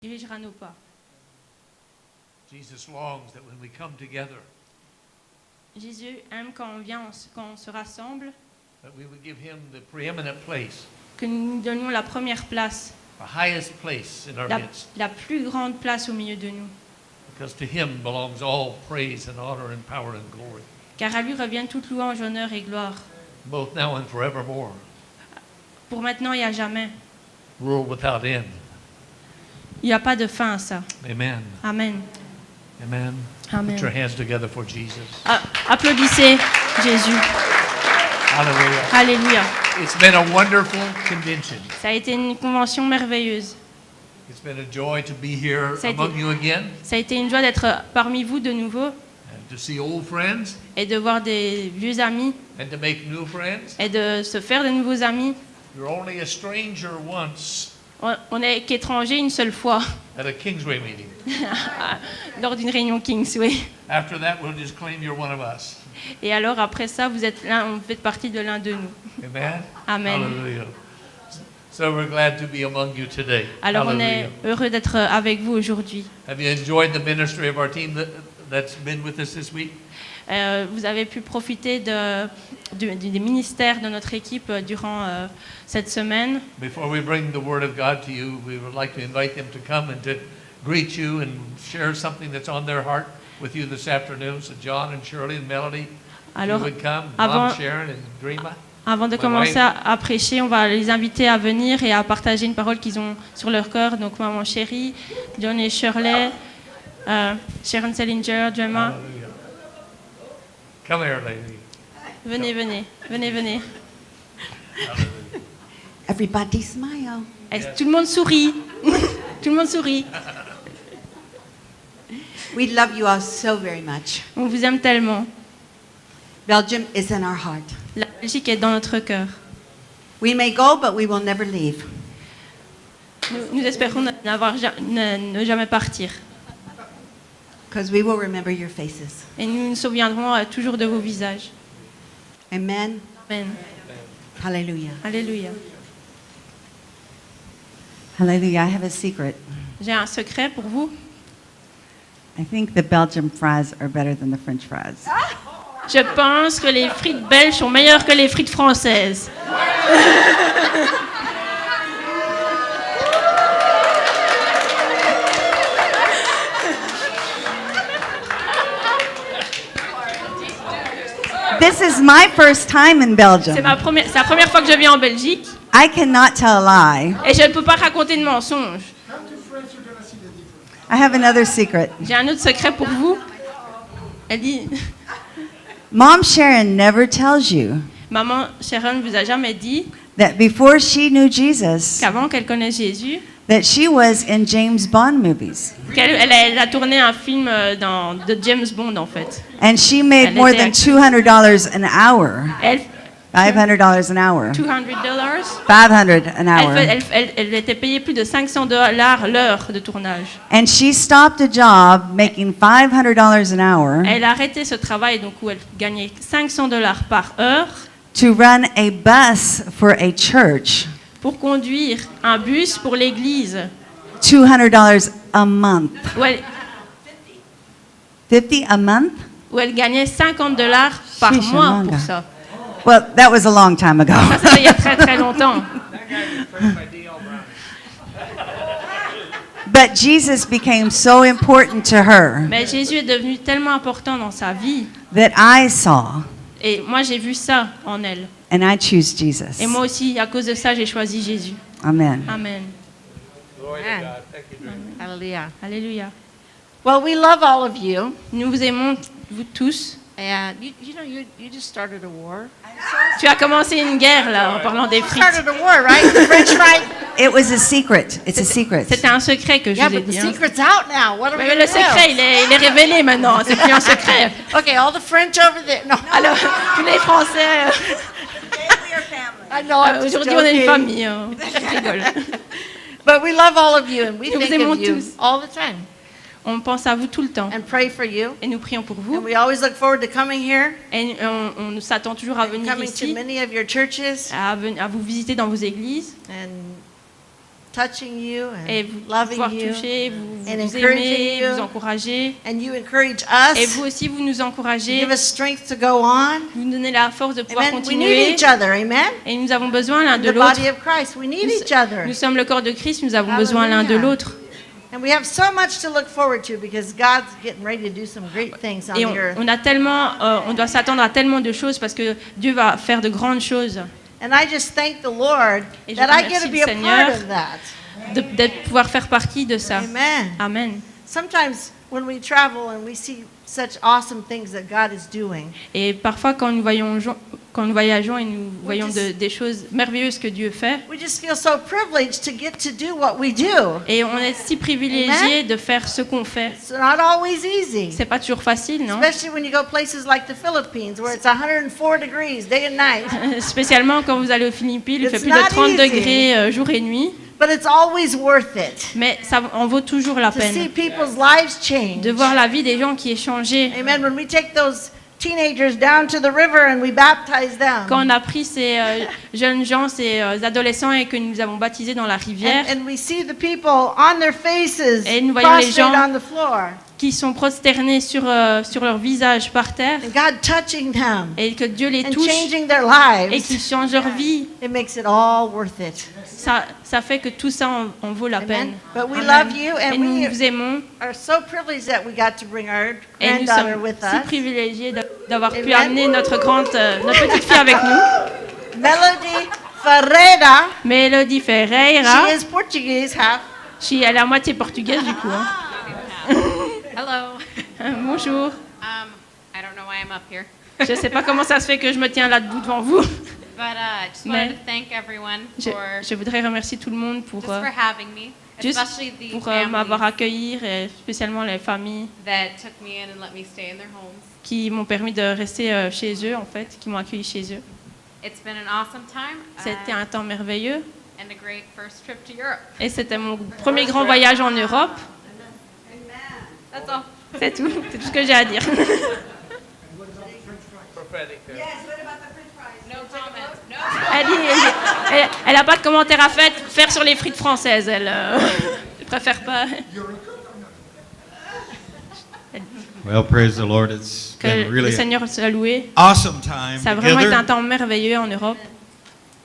dirigera nos pas. Jesus longs that when we come together, Jésus aime quand on vient, quand on se rassemble, that we would give him the preeminent place, que nous nous donnions la première place, the highest place in our midst, la plus grande place au milieu de nous. because to him belongs all praise and honor and power and glory, Car à lui reviennent toute louange, honneur et gloire, both now and forevermore, pour maintenant et à jamais. world without end. Il n'y a pas de fin à ça. Amen. Amen. Amen. Amen. Put your hands together for Jesus. Applaudissez Jésus. Hallelujah. Alléluia. It's been a wonderful convention. Ça a été une convention merveilleuse. It's been a joy to be here Ça a été- among you again Ça a été une joie d'être parmi vous de nouveau and to see old friends et de voir des vieux amis and to make new friends. et de se faire de nouveaux amis. You're only a stranger once On n'est qu'étrangers une seule fois at a Kingsway meeting. lors d'une réunion Kings, oui. After that, we'll just claim you're one of us. Et alors après ça, vous faites partie de l'un de nous. Amen. Amen. Hallelujah. So we're glad to be among you today. Alors on est Hallelujah. heureux d'être avec vous aujourd'hui. Have you enjoyed the ministry of our team that's been with us this week? Vous avez pu profiter des ministères de notre équipe durant cette semaine. Before we bring the Word of God to you, we would like to invite them to come and to greet you and share something that's on their heart with you this afternoon. So John and Shirley and Melody, if you Alors, would come, avant- Mom Sharon and Dreama. Avant de My commencer wife. à prêcher, on va les inviter à venir et à partager une parole qu'ils ont sur leur cœur. Donc, maman chérie, John et Shirley, Sharon Selinger, Gemma. Hallelujah. Come here, lady. Venez. Hallelujah. Everybody smile. Tout le monde sourit. Tout le monde sourit. We love you all so very much. On vous aime tellement. Belgium is in our heart. La Belgique est dans notre cœur. We may go, but we will never leave. Nous espérons ne jamais partir. Because we will remember your faces. Et nous nous souviendrons toujours de vos visages. Amen. Amen. Hallelujah. Alléluia. Hallelujah. I have a secret. J'ai un secret pour vous. I think the Belgian fries are better than the French fries. Je pense que les frites belges sont meilleures que les frites françaises. This is my first time in Belgium. C'est la première fois que je viens en Belgique I cannot tell a lie. et je ne peux pas raconter de mensonges. I have another secret. J'ai un autre secret pour vous. Elle dit, Mom Sharon never tells you maman Sharon vous a jamais dit that before she knew Jesus, qu'avant qu'elle connaisse Jésus, that she was in James Bond movies. elle a tourné un film de James Bond en fait. And she made Elle more était than actrice. $200 an hour. Elle, $500 an hour. $200. 500 an hour. Elle était payée plus de $500 l'heure de tournage. And she stopped a job making $500 an hour Elle a arrêté ce travail donc où elle gagnait $500 par heure to run a bus for a church. pour conduire un bus pour l'église. $200 a month. Où elle, 50 a month? où elle gagnait $50 par Chiche, mois manga. pour ça. Well, that was a long time ago. Ça, c'était il y a très très longtemps. But Jesus became so important to her Mais Jésus est devenu tellement important dans sa vie. that I saw, Et moi, j'ai vu ça en elle. and I choose Jesus. Et moi aussi, à cause de ça, j'ai choisi Jésus. Amen. Amen. Glory to God. Thank you, Dreama. Hallelujah. Alléluia. Well, we love all of you. Nous vous aimons, vous tous. And you just started a war. Tu as commencé une guerre, là, en parlant des frites. Started a war, right? The French fry. It was a secret. It's a secret. C'était un secret que je Yeah, vous ai but the dit. Hein. secret's out now. What are we Mais gonna le secret, do? il est révélé maintenant. C'est plus un secret. Okay, all the French over there. No, Alors, tous les Français, I know. I'm just aujourd'hui, on est une joking. famille. Hein. Je rigole. But we love all of you, and we Nous vous think aimons of you tous. all the time, On pense à vous tout le temps. and pray for you. Et nous prions pour And vous. we always look forward to coming here, Et on s'attend toujours à and venir coming to ici, many of your churches, à vous visiter dans vos églises. and touching you et and vous loving pouvoir you. toucher, vous and aimez, encouraging you. vous encourager. And you encourage Et us. vous aussi, vous nous You encouragez, give us strength to go on. vous nous donnez la force de pouvoir Amen. We need continuer. each other. Amen. Et nous avons besoin l'un In de the l'autre. body of Christ, we need Nous, each other. nous sommes le corps de Christ, nous avons besoin l'un de Hallelujah. l'autre. And we have so much to look forward to because God's getting ready to do some great things on Et the earth. on a tellement, on doit s'attendre à tellement de choses parce que Dieu va faire de grandes choses. And I just thank the Lord Et je that I get remercie to le be a Seigneur. part of that. D'être pouvoir faire partie de ça. Amen. Amen. Sometimes when we travel and we see such awesome things that God is doing, Et parfois, quand nous voyageons et nous voyons des choses merveilleuses que Dieu fait, we just feel so privileged to get to do what we do. et on est si privilégié de faire ce qu'on fait. It's not always easy, C'est pas toujours facile, non? especially when you go places like the Philippines where it's 104 degrees day and night. Spécialement quand vous allez aux Philippines, il fait It's plus de not 30 easy. degrés jour et nuit, But it's always worth it mais ça en vaut toujours la to see peine people's lives change. de voir la vie des gens qui est changée. Amen. When we take those teenagers down to the river and we baptize them. Quand on a pris ces jeunes gens, ces adolescents et que nous avons baptisés dans la rivière, And we see the people on their faces Et nous voyons les prostrate gens on the floor. qui sont prosternés sur leur visage par terre, And God touching them et que Dieu les and touche changing their et lives. qui change leur vie, It makes it all worth it. ça fait que tout ça en vaut la peine. But we Amen. love you Et and nous we vous aimons are so privileged that we got to bring our et nous granddaughter sommes with si us. privilégiés d'avoir pu Amen. amener notre petite fille avec nous, Melody Ferreira. Mélodie Ferreira. She is Portuguese half. Elle est à moitié portugaise du coup. Hein. Hello. Bonjour. I don't know why I'm up here, Je ne sais pas comment ça se fait que je me tiens là debout devant vous. but just wanted to thank everyone Je voudrais remercier tout le monde pour, just for having me, juste especially the pour m'avoir families accueilli, et spécialement les familles that took me in and let me stay in their homes. qui m'ont permis de rester chez eux, en fait, qui m'ont accueilli chez eux. It's been an awesome time C'était un temps merveilleux and a great first trip to Europe. et c'était mon premier grand voyage en Europe. That's all. C'est tout ce que j'ai à dire. Prophetic. No comment. No. Elle n'a pas de commentaire à faire sur les frites françaises. Elle préfère pas. Well, praise the Lord. It's Que been le really an Seigneur soit loué. awesome time Ça a vraiment été un together. temps merveilleux en Europe.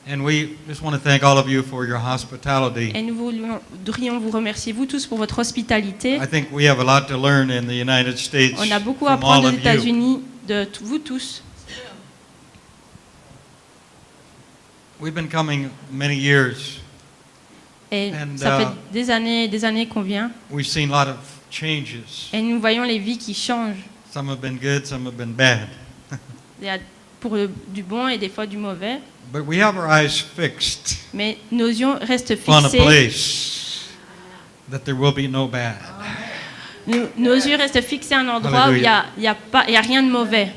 And we just want to thank all of you for your hospitality. Et nous voudrions vous remercier, vous tous, pour votre hospitalité. I think we have a lot to learn in the United States On a beaucoup à from all apprendre aux of you. États-Unis de vous tous. We've been coming many years. Et And, ça fait des années qu'on vient. We've seen a lot of changes. Et nous voyons les vies qui changent. Some have been good, some have been bad. Il y a du bon et des fois du mauvais. But we have our eyes fixed Mais nos yeux restent on a fixés. place that there will be no bad. Nos yeux restent fixés à un endroit où il n'y a rien de mauvais.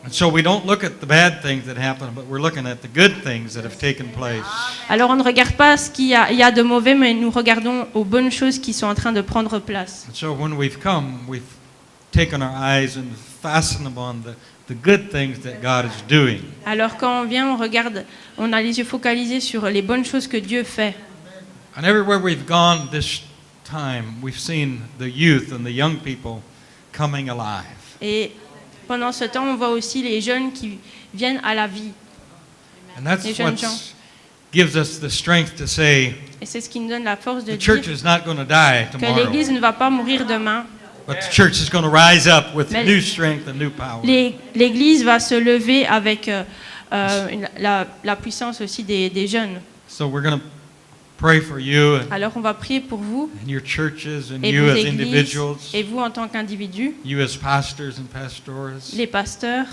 And so we don't look at the bad things that happen, but we're looking at the good things that have taken place. Alors on ne regarde pas ce qu'il y a de mauvais, mais nous regardons aux bonnes choses qui sont en train de prendre place. And so when we've come, we've taken our eyes and fastened them on the good things that God is doing. Alors quand on vient, on regarde, on a les yeux focalisés sur les bonnes choses que Dieu fait. And everywhere we've gone this time, we've seen the youth and the young people coming alive. Et pendant ce temps, on voit aussi les jeunes qui viennent à la vie. And that's Les jeunes what gens. gives us the strength to say Et c'est ce qui nous donne la force de the dire church is not going to die que tomorrow, l'Église ne va pas mourir demain. but the church is going to rise up with Mais new strength and new power. L'Église va se lever avec la puissance aussi des jeunes. So we're going to pray for you Alors on va prier pour vous and your churches and et you vos as églises individuals, et vous en tant qu'individus, you as pastors and pastors. les pasteurs,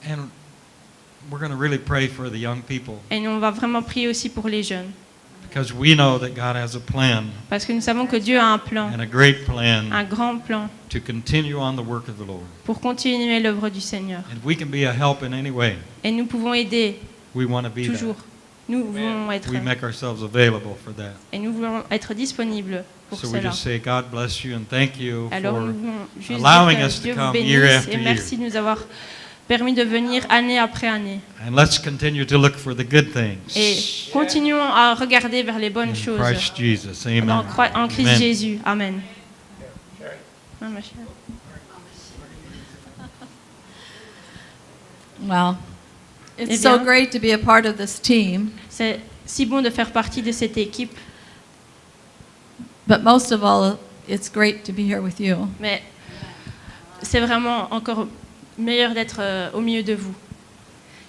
And we're going to really pray for the young people et on va vraiment prier aussi pour les jeunes. because we know that God has a plan Parce que nous savons que Dieu a un plan, and a great plan un grand plan, to continue on the work of the Lord. pour continuer l'œuvre du Seigneur. And if we can be a help in any way, Et nous pouvons aider we want to be toujours. Nous voulons être, that. We make ourselves available for that. et nous voulons être disponibles pour So we cela. just say, God bless you and thank you Alors for nous voulons juste allowing dire us que to Dieu vous come year bénisse after et merci de nous avoir permis de venir année après année. And let's continue to look for the good things. Et continuons à regarder vers les bonnes In choses. Christ Jesus. Amen. En Christ Amen. Jésus. Amen. Ah, ma chère. Well, Eh it's so bien. great to be a part of this team, C'est si bon de faire partie de cette équipe, but most of all, it's great to be here with you. mais c'est vraiment encore meilleur d'être au milieu de vous.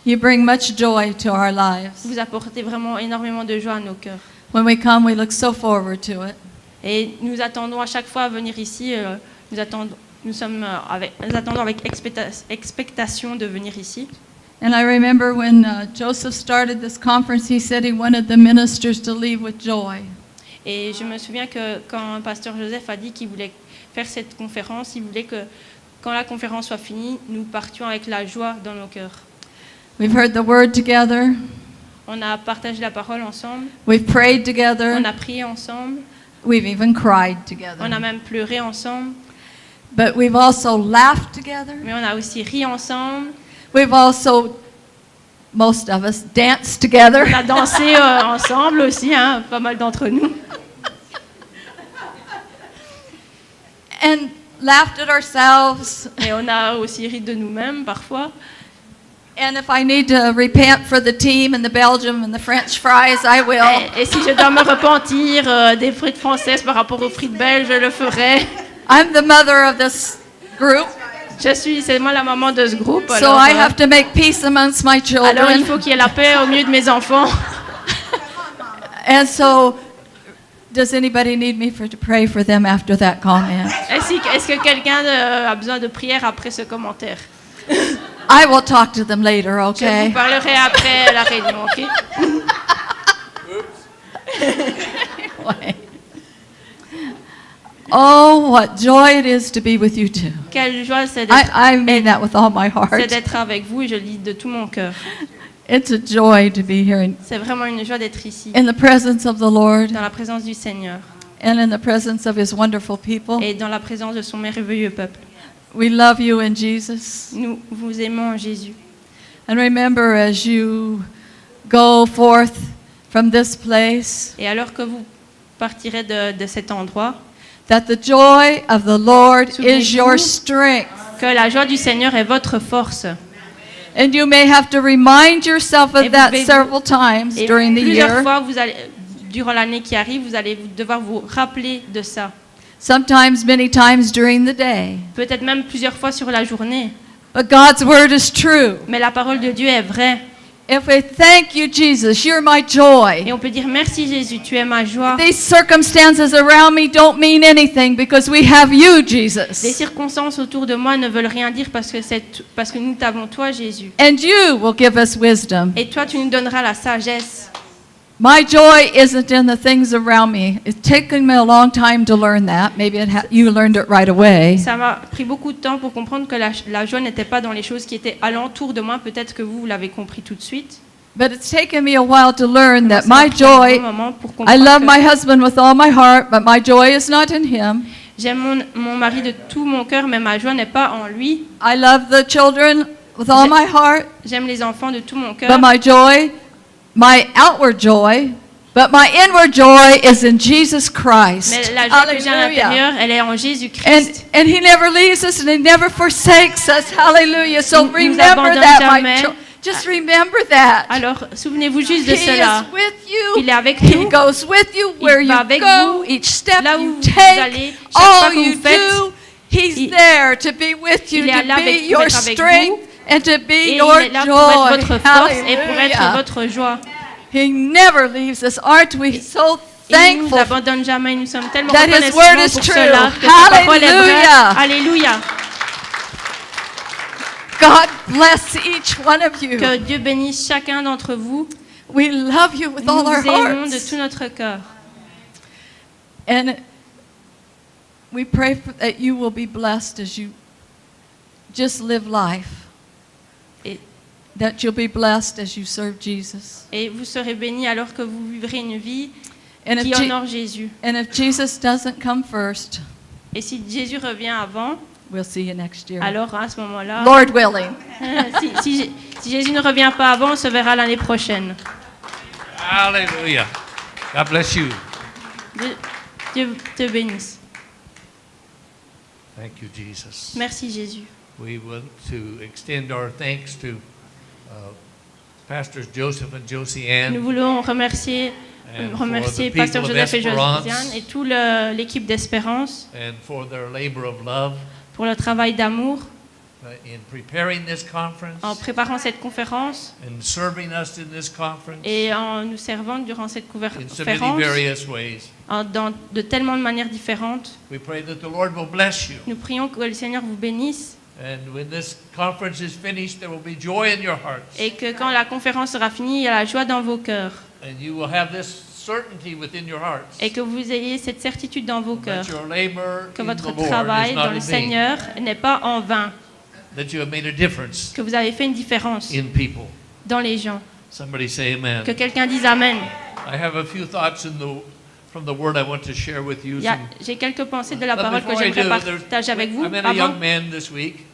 You bring much joy to our lives. Vous apportez vraiment énormément de joie à nos cœurs. When we come, we look so forward to it. Et nous attendons à chaque fois à venir ici. Nous attendons avec expectation de venir ici. And I remember when Joseph started this conference, he said he wanted the ministers to leave with joy. Et je me souviens que quand Pasteur Joseph a dit qu'il voulait faire cette conférence, il voulait que quand la conférence soit finie, nous partions avec la joie dans nos cœurs. We've heard the word together. On a partagé la parole ensemble, We've prayed together. on a prié ensemble, We've even cried on a together. même pleuré ensemble, But we've also laughed together. mais on a aussi ri ensemble, We've also, most of us, danced together. on a dansé ensemble aussi, hein, pas mal d'entre nous. And laughed at ourselves. Et on a aussi ri de nous-mêmes parfois. And if I need to repent for the team and the Belgium and the French fries, I will. Et si je dois me repentir des frites françaises par rapport aux frites belges, je le ferai. I'm the mother of this group, C'est moi la maman de ce groupe. so Alors, I have to make peace amongst my alors il faut children. qu'il y ait la paix au milieu de mes enfants. And so, does anybody need me to pray for them after that comment? Est-ce que quelqu'un a besoin de prière après ce commentaire? I will talk to them later, Je vous okay? parlerai après la réunion, ok? Oh, what joy it is to be with you too. Quelle joie c'est I mean that with all my heart. d'être avec vous et je le dis de tout mon cœur. It's a joy to be here C'est vraiment une joie d'être ici, in the presence of the Lord dans la présence du Seigneur and in the presence of His wonderful people. et dans la présence de son merveilleux peuple. We love you in Jesus. Nous vous aimons en Jésus. And remember, as you go forth from this place, Et alors que vous partirez de cet endroit, that the joy of the Lord is Souvenez-vous. your strength. que la joie du Seigneur est votre force. And you may have to remind yourself Et of vous that devez- several times Et during the plusieurs year. fois, durant l'année qui arrive, vous allez devoir vous rappeler de ça. Sometimes, many times during the day. Peut-être même plusieurs fois sur la journée. But God's word is true. Mais la parole de Dieu est vraie. If we thank you, Jesus, you're my Et joy. on peut dire merci Jésus, tu es ma joie. These circumstances around me don't mean anything because we have you, Les Jesus. circonstances autour de moi ne veulent rien dire parce que nous t'avons toi Jésus. And you will give us wisdom. Et toi tu nous donneras la sagesse. My joy isn't in the things around me. It's taken me a long time to learn that. Maybe you learned it right away. Ça m'a pris beaucoup de temps pour comprendre que la joie n'était pas dans les choses qui étaient alentour de moi. Peut-être que vous l'avez compris tout de suite. But it's taken me a while to learn that Ça m'a my pris un joy, bon moment pour I comprendre love que my husband with all my heart, but my joy is not in him. j'aime mon mari de tout mon cœur, mais ma joie n'est pas en lui. I love the children with all my heart, J'aime les enfants de tout mon cœur. but my joy, my outward joy, but my inward joy is in Jesus Christ. Mais la joie que j'ai à Hallelujah. l'intérieur, elle est en Jésus-Christ. And he never leaves us and he never forsakes us. Hallelujah. So Nous remember abandonne that, jamais. just remember that. Alors, souvenez-vous juste de He cela. is with you. Il est avec He nous. goes with you where Il you va avec go, vous, each step là où you vous take, allez, chaque fois all que you vous faites. do. He's Il- there to be with you, il est là to be pour your être avec strength and to be Et your il est là pour joy. être votre force et pour être Hallelujah. votre joie. He never leaves us. Aren't we so Il ne nous thankful? abandonne jamais. Nous sommes tellement that His word reconnaissants is pour true. cela. Que sa parole est vraie. Hallelujah. Alléluia. God bless each one of you. Que Dieu bénisse chacun d'entre vous. We love you with Nous all our vous aimons de hearts. tout notre cœur. And we pray that you will be blessed as you just live life. Et- That you'll be blessed as you serve Jesus. Et vous serez bénis alors que vous vivrez une vie And qui if, honore Jésus. and if Jesus doesn't come first, Et si Jésus revient avant, we'll see you next year. Alors à ce moment-là, Lord willing. si Jésus ne revient pas avant, on se verra l'année prochaine. Hallelujah. God bless you. Dieu te bénisse. Thank you, Jesus. Merci Jésus. We want to extend our thanks to Pastors Joseph and Josie Nous Ann voulons remercier and for the Pasteur people of Joseph et Esperance Josiane et toute l'équipe d'Espérance and for their labor of love pour le travail d'amour in preparing this en conference préparant cette conférence and serving us in this conference et en nous servant durant cette in so many conférence various ways. dans de tellement de manières différentes. We pray that the Lord will bless you. Nous prions que le Seigneur vous bénisse And when this conference is finished, there will be joy in your hearts. et que quand la conférence sera finie, il y a la joie dans vos cœurs And you will have this certainty within your hearts et que vous ayez cette certitude dans vos cœurs that your labor que in votre the Lord travail is dans not le in vain, Seigneur n'est pas en vain, that you have made a difference que vous avez fait une différence in people. dans les gens. Somebody say amen. Que quelqu'un dise Amen. I have a few thoughts from the word I want to share with you. J'ai quelques pensées de la But parole que before I j'aimerais do, partager avec vous. I met a young man this week.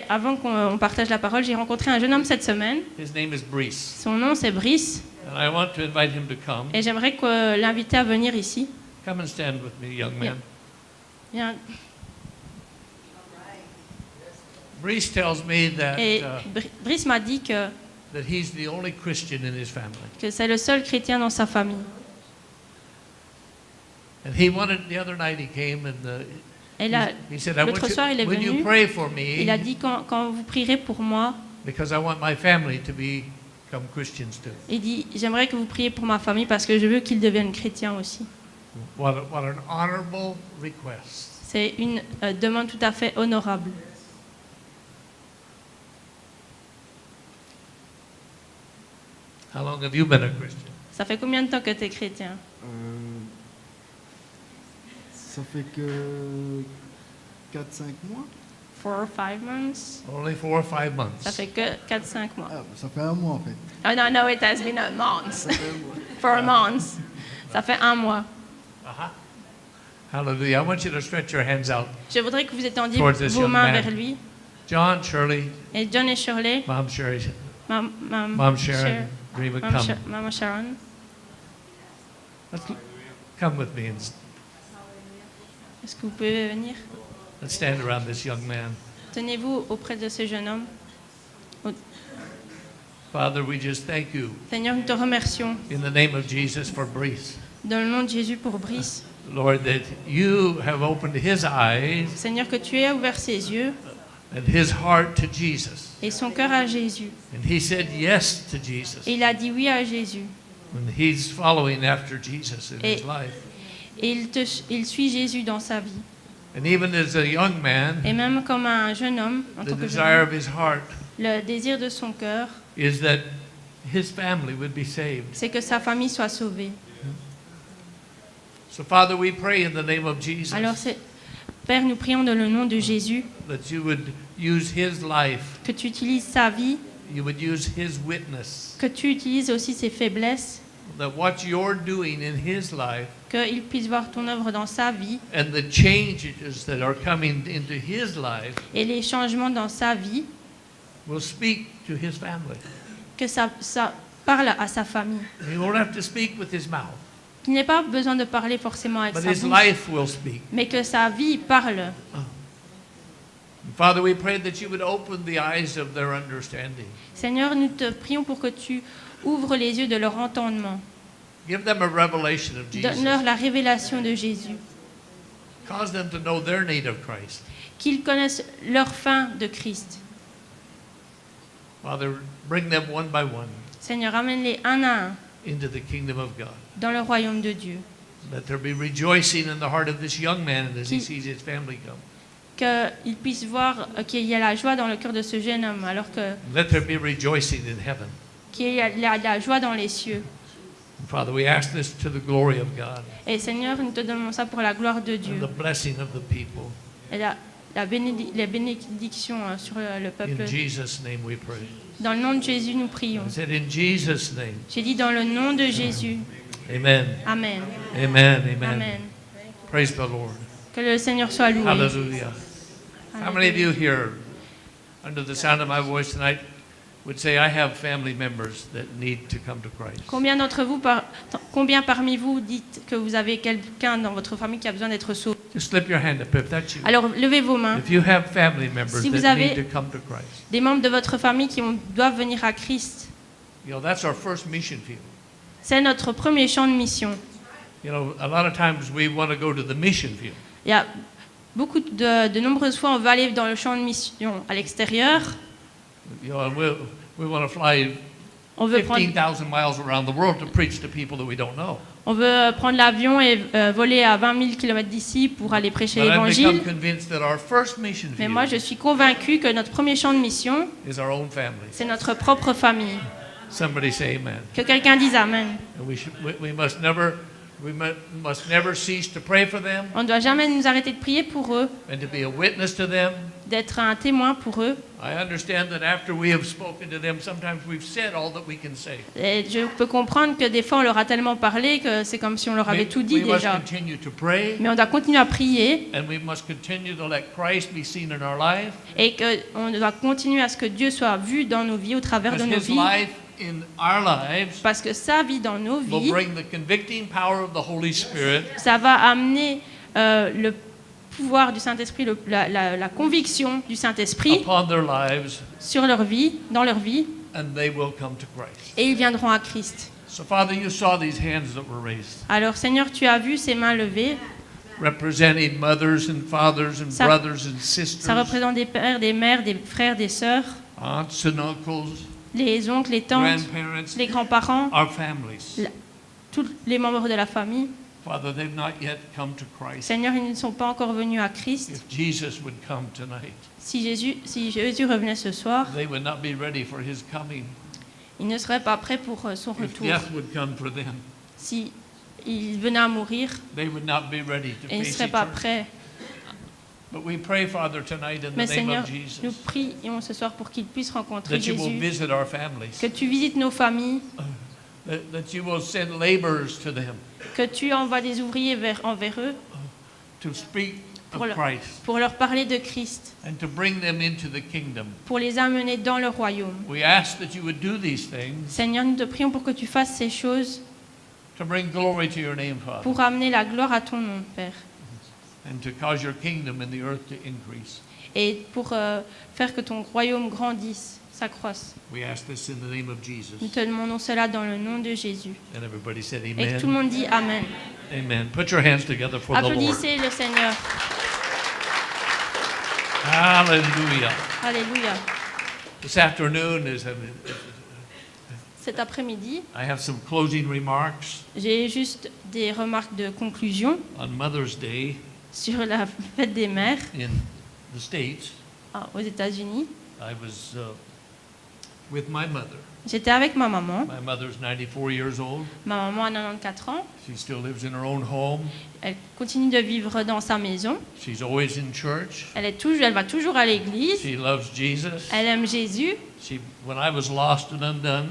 Avant qu'on partage la parole, j'ai rencontré un jeune homme cette semaine. His name is Brees. Son nom, c'est Brice. And I want to invite him to come. Et j'aimerais l'inviter à venir ici. Come and stand with me, young man. Viens. Brees tells me Et that Brice m'a dit que he's the only Christian in his family. c'est le seul chrétien dans sa famille. And he wanted, the other night he came and Et là, he said, I l'autre want soir, il est you, will you venu. pray for Il a me dit quand vous prierez pour moi, because I want my family to become Christians too. il dit j'aimerais que vous priez pour ma famille parce que je veux qu'ils deviennent chrétiens aussi. What an honorable request. C'est une demande tout à fait honorable. How long have you been a Christian? Ça fait combien de temps que tu es chrétien? Ça fait que 4-5 mois. 4 or 5 months? Only 4 or 5 months. Ça fait que 4-5 mois. Ah, ça fait un mois en fait. Oh no, no, it has been a month. Ça fait un mois. 4 months. Ça fait 1 mois. Uh-huh. Hallelujah. I want you to stretch your hands out. Je voudrais que vous étendiez Towards this vos young mains man. vers lui. John, Shirley, Et John et Shirley, Mom Sherry, Mom Sharon, Reba, come. Maman Sharon, Come with me and est-ce que vous pouvez venir? let's stand around this young man. Tenez-vous auprès de ce jeune homme. Father, we just thank you Seigneur, nous te remercions in the name of Jesus for Brees. dans le nom de Jésus pour Brice. Lord, that you have opened his eyes Seigneur, que tu aies ouvert ses yeux and his heart to Jesus. et son cœur à Jésus. And he said yes to Jesus. Et il a dit oui à Jésus. And he's following after Jesus in his life. Et il suit Jésus dans sa vie. And even as a young man, Et même comme un jeune homme, en the tant que jeune desire homme, of his heart le désir de son cœur, is that his family would be saved. c'est que sa famille soit sauvée. So Father, we pray in the name of Jesus Alors, Père, nous prions dans le nom de Jésus that you would use his life, que tu utilises sa vie, you would use his witness, que tu utilises aussi ses faiblesses, that what you're doing in his life qu'il puisse voir ton œuvre dans sa vie and the changes that are coming into his life et les changements dans sa vie, will speak to his family. que ça parle à sa famille. He won't have to speak with his mouth, Il n'est pas besoin de parler forcément avec but sa his bouche, life will speak. mais que sa vie parle. Father, we pray that you would open the eyes of their understanding. Seigneur, nous te prions pour que tu ouvres les yeux de leur entendement. Give them a revelation of Donne-leur Jesus. la révélation de Jésus. Cause them to know their need of Christ. Qu'ils connaissent leur fin de Christ. Father, bring them one by one Seigneur, amène-les un à un into the kingdom of God. dans le royaume de Dieu. Let there be rejoicing in the heart of this young man as he Qui- sees his family come. Qu'ils puissent voir qu'il y a la joie dans le cœur de ce jeune homme, alors que Let there be rejoicing in heaven. qu'il y a la joie dans les cieux. Father, we ask this to the glory of God Et Seigneur, nous te demandons ça pour la gloire de and Dieu. the blessing of the people. Et les bénédictions sur le peuple. In Jesus' name we pray. Dans le nom de Jésus, nous prions. I said in Jesus' name. J'ai dit dans le nom de Jésus. Amen. Amen. Amen. Amen. Amen. Praise the Lord. Que le Seigneur soit loué. Hallelujah. How many of you here, under the sound of my voice tonight, would say, I have family members that need to come to Christ? Combien parmi vous dites que vous avez quelqu'un dans votre famille qui a besoin d'être sauvé? Just slip your hand up if that's you. Alors levez vos mains. If you have family members Si vous that avez- need to come to Christ. Des membres de votre famille qui doivent venir à Christ. You know, that's our first mission field. C'est notre premier champ de mission. You know, a lot of times we want to go to the mission field. Il y a de nombreuses fois, on veut aller dans le champ de mission à l'extérieur. You know, and we want to fly On veut prendre 15,000 miles around the world to preach to people that we don't know. On veut prendre l'avion et voler à 20 000 km d'ici pour aller prêcher But I've become l'évangile. convinced that our first mission Mais moi, je field suis convaincue que notre premier champ de mission, is our own family. c'est notre propre famille. Somebody say amen. Que quelqu'un dise Amen. And we must never cease to pray for them On ne doit jamais nous arrêter de prier pour eux, and to be a witness to them. d'être un témoin pour eux. I understand that after we have spoken to them, sometimes we've said all that we can say. Et je peux comprendre que des fois, on leur a tellement parlé que c'est comme si on leur avait tout dit We must déjà. continue to pray, Mais on doit continuer à prier and we must continue to let Christ be seen in our life, et qu'on doit continuer à ce que Dieu soit vu dans nos vies, au travers de because nos His vies. life in our lives Parce que sa vie dans nos will vies, bring the convicting power of the Holy Spirit ça va amener le pouvoir du Saint-Esprit, la conviction du Saint-Esprit upon their lives, sur leur vie, dans leur vie, and they will come to Christ. et ils viendront à Christ. So, Father, you saw these hands that were raised, Alors Seigneur, tu as vu ces mains levées. representing mothers and fathers and Ça- brothers and Ça sisters, représente des pères, des mères, des frères, des sœurs, aunts and uncles, les oncles, les tantes, grandparents, les grands-parents, our families. tous les membres de la famille. Father, they've not yet come to Christ. Seigneur, ils ne sont pas encore venus à Christ. If Jesus would come tonight, Si Jésus revenait ce soir, they would not be ready for His coming. ils ne seraient pas prêts pour son If retour. death would come for them, Si il venait à mourir, they would not be ready to et ils ne face seraient pas eternity. prêts. But we pray, Father, tonight in Mais the name Seigneur, of Jesus, nous prions ce soir pour qu'ils puissent rencontrer that you will Jésus, visit our families, que tu visites nos familles, that you will send laborers to them que tu envoies des ouvriers envers eux to speak pour of leur, Christ pour leur parler de Christ, and to bring them into the kingdom. pour les amener dans le royaume. We ask that you would do these things Seigneur, nous te prions pour que tu fasses ces choses to bring glory to your name, Father, pour amener la gloire à ton nom, Père, and to cause your kingdom in the earth to increase. et pour faire que ton royaume grandisse, s'accroisse. We ask this in the name of Jesus. Nous te demandons cela dans le nom de Jésus. And everybody said Et que tout le amen. monde dit Amen. Amen. Put your hands together for the Lord. Applaudissez le Seigneur. Hallelujah. Alléluia. This afternoon Cet après-midi, I have some closing remarks j'ai juste des remarques de conclusion on Mother's Day sur la fête des mères in the States. aux États-Unis. I was with my mother. J'étais avec ma maman. My mother's 94 years old. Ma maman a 94 ans. She still lives in her own home. Elle continue de vivre dans sa maison. She's always in church. Elle va toujours à l'église. She loves Jesus. Elle aime Jésus. When I was lost and undone,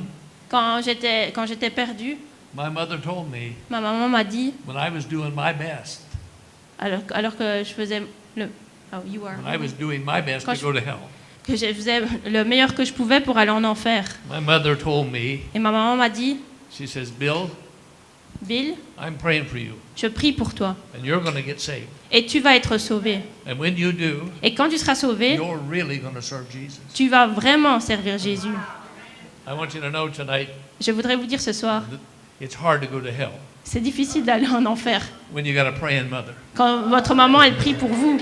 Quand j'étais perdue, my mother told me ma maman m'a dit, when I was doing my best, alors que je faisais you are. when I was doing my best Quand to go to hell, Que je faisais le meilleur que je pouvais pour aller en enfer. my mother told me, Et ma maman m'a dit, she says, Bill, Bill, I'm praying for you, je prie pour toi. and you're going to get saved. Et tu vas être sauvé. And when you do, Et quand tu seras sauvé, you're really going to serve Jesus. tu vas vraiment servir Jésus. I want you to know tonight Je voudrais vous dire ce soir, that it's hard to go to hell c'est difficile d'aller en enfer. when you got a praying mother. Quand votre maman, elle prie pour vous.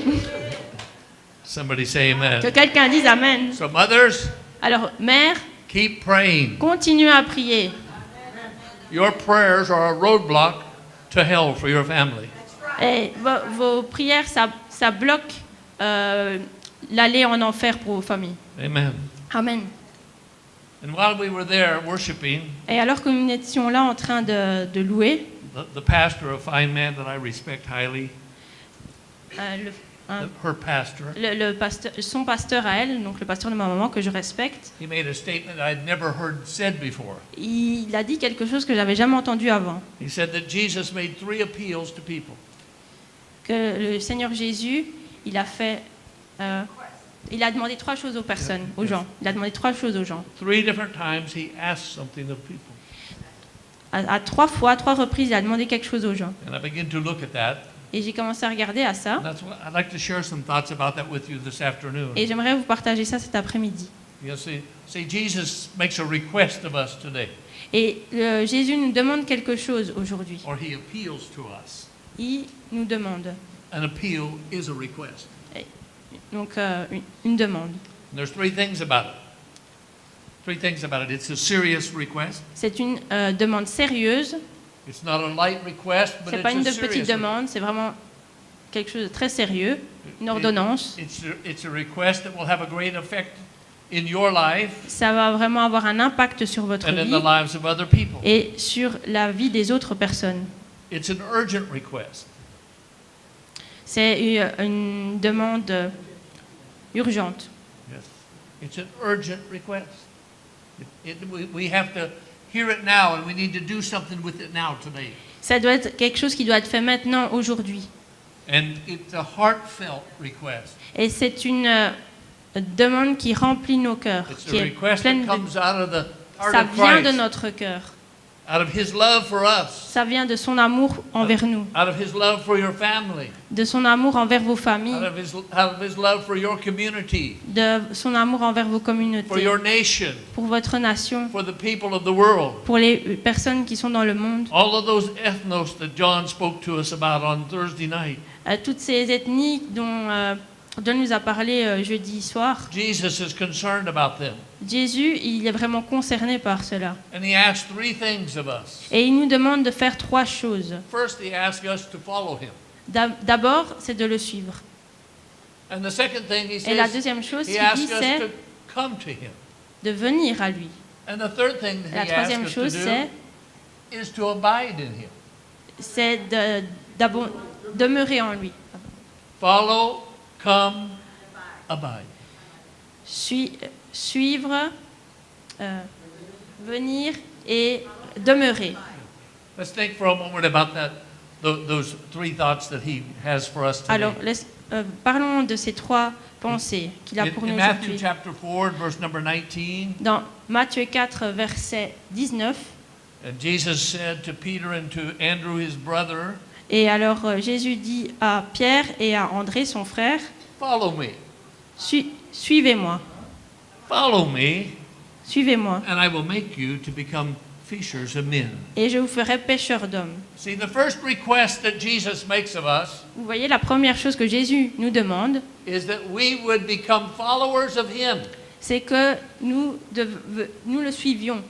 Somebody say amen. Que quelqu'un dise Amen. So mothers, Alors, mère, keep praying. continuez à prier. Your prayers are a roadblock to hell for your family. Et vos prières, ça bloque l'aller en enfer pour vos familles. Amen. Amen. And while we were there worshiping, Et alors que nous étions là en train de louer, the pastor, a fine man that I respect highly, her pastor, son pasteur à elle, donc le pasteur de ma maman que je respecte, he made a statement I'd never heard said before. il a dit quelque chose que j'avais jamais entendu avant. He said that Jesus made 3 appeals to people. Que le Seigneur Jésus, il a fait il a demandé 3 choses aux personnes, aux gens. Il a demandé 3 choses aux gens. 3 different times he asked something of people. À 3 fois, 3 reprises, il a demandé quelque chose aux gens. And I began to look at that. Et j'ai commencé à regarder à ça. And that's what I'd like to share some thoughts about that with you this afternoon. Et j'aimerais vous partager ça cet après-midi. You see, Jesus makes a request of us today, Et Jésus nous demande quelque chose aujourd'hui. or he appeals to us. Il nous demande. An appeal is a request. Donc, une demande. And there's 3 things about it. 3 things about it. It's a serious request. C'est une demande sérieuse. It's not a light request, but C'est pas une it's a petite serious demande, c'est vraiment quelque chose de très sérieux, une ordonnance. It's a request that will have a great effect in your life Ça va vraiment avoir un impact sur votre and in vie the lives of other people. et sur la vie des autres personnes. It's an urgent request. C'est une demande urgente. Yes. It's an urgent request. We have to hear it now, and we need to do something with it now today. Ça doit être quelque chose qui doit être fait maintenant, aujourd'hui. And it's a heartfelt request. Et c'est une demande qui remplit nos cœurs, It's qui a est request pleine that comes de... out of the heart Ça of vient de Christ, notre cœur. out of His love for us, Ça vient de son amour envers nous, out of His love for your family, de son amour envers vos familles, out of His love for your community, de son amour envers vos for communautés, your nation, pour votre nation, for the people of the world. pour les personnes qui sont dans le monde. All of those ethnos that John spoke to us about on Thursday night. Toutes ces ethnies dont John nous a parlé jeudi soir. Jesus is concerned about them. Jésus, il est vraiment concerné par cela. And He asks 3 things of us. Et il nous demande de faire 3 choses. First, He asks us to follow Him. D'abord, c'est de le suivre. And the second thing He Et la says, deuxième chose He qu'il asks dit, us c'est to come to Him. de venir à lui. And the third thing Et that la He asks troisième us to chose, do is to abide in Him. c'est demeurer en lui. Follow, come, abide. Suivre, venir et demeurer. Let's think for a moment about those 3 thoughts that He has for us today. Alors, parlons de ces 3 pensées qu'il a pour In nous Matthew aujourd'hui. chapter 4, verse number 19, Dans Matthieu 4, verset 19, and Jesus said to Peter and to Andrew, his brother, et alors Jésus dit à Pierre et à André, son frère, follow me, suivez-moi, follow me, suivez-moi, and I will make you to become fishers of men. et je vous ferai pêcheurs d'hommes. See, the first request that Jesus makes of us Vous voyez, la première chose que Jésus nous demande, is that we would become followers of Him. c'est que nous le suivions.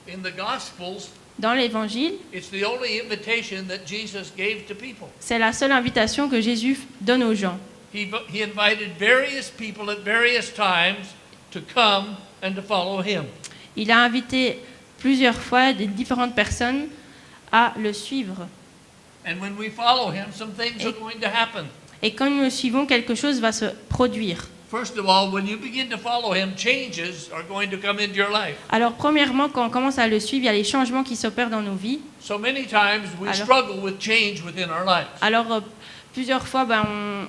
In the Gospels, Dans l'Évangile, it's the only invitation that Jesus gave to people. c'est la seule invitation que Jésus donne aux gens. He invited various people at various times to come and to follow Him. Il a invité plusieurs fois des différentes personnes à le suivre. And when we follow Him, some things are going to happen. Et quand nous le suivons, quelque chose va se produire. First of all, when you begin to follow Him, changes are going to come into your life. Alors, premièrement, quand on commence à le suivre, il y a les changements qui s'opèrent dans nos vies. So many times we Alors- struggle with change within our lives. Alors, plusieurs fois,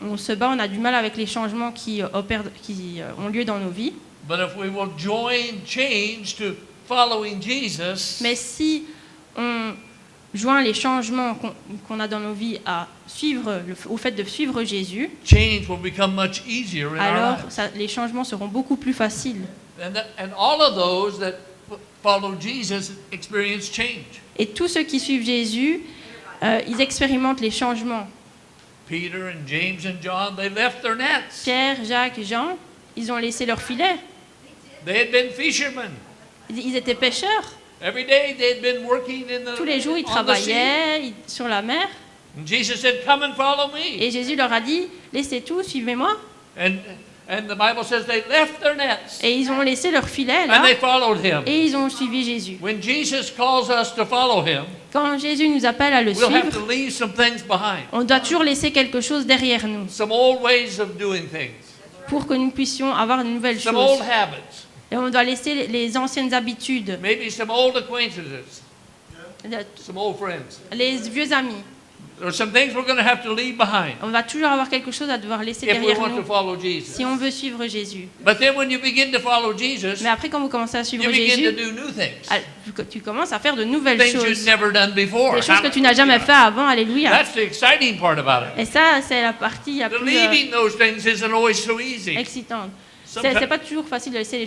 on se bat, on a du mal avec les changements qui ont lieu dans nos vies. But if we will join change to following Jesus, Mais si on joint les changements qu'on a dans nos vies au fait de suivre Jésus, change will become much easier in our alors lives. les changements seront beaucoup plus faciles. And all of those that follow Jesus experience change. Et tous ceux qui suivent Jésus, ils expérimentent les changements. Peter and James and John, they left their nets. Pierre, Jacques, Jean, ils ont laissé leur filet. They had been fishermen. Ils étaient pêcheurs. Every day they had been working Tous les jours, ils on the sea. travaillaient sur la mer. And Jesus said, "Come and follow me." Et Jésus leur a dit, laissez tout, suivez-moi. And the Bible says they left their nets Et ils ont laissé leur filet and là. they followed Him. Et ils ont suivi Jésus. When Jesus calls us to follow Him, Quand Jésus nous appelle à le we'll have to suivre, leave some things behind. on doit toujours laisser quelque chose derrière nous Some old ways of doing things. pour que nous puissions avoir de nouvelles Some choses. old habits. Et on doit laisser les anciennes habitudes, Maybe some old acquaintances. Some old friends. les vieux amis. There are some things we're going to have to leave behind On va toujours avoir quelque chose à devoir laisser if we derrière want to nous follow Jesus. si on veut suivre Jésus. But then when you begin to follow Jesus, Mais après, quand vous commencez à suivre you begin to Jésus, do new things. tu commences à faire de nouvelles Things you've choses. never done before. Des choses que tu n'as jamais fait avant. Alléluia. That's the exciting part about it. Et ça, c'est la partie la The plus leaving those things isn't always so easy. excitante. Sometimes- C'est pas toujours facile de laisser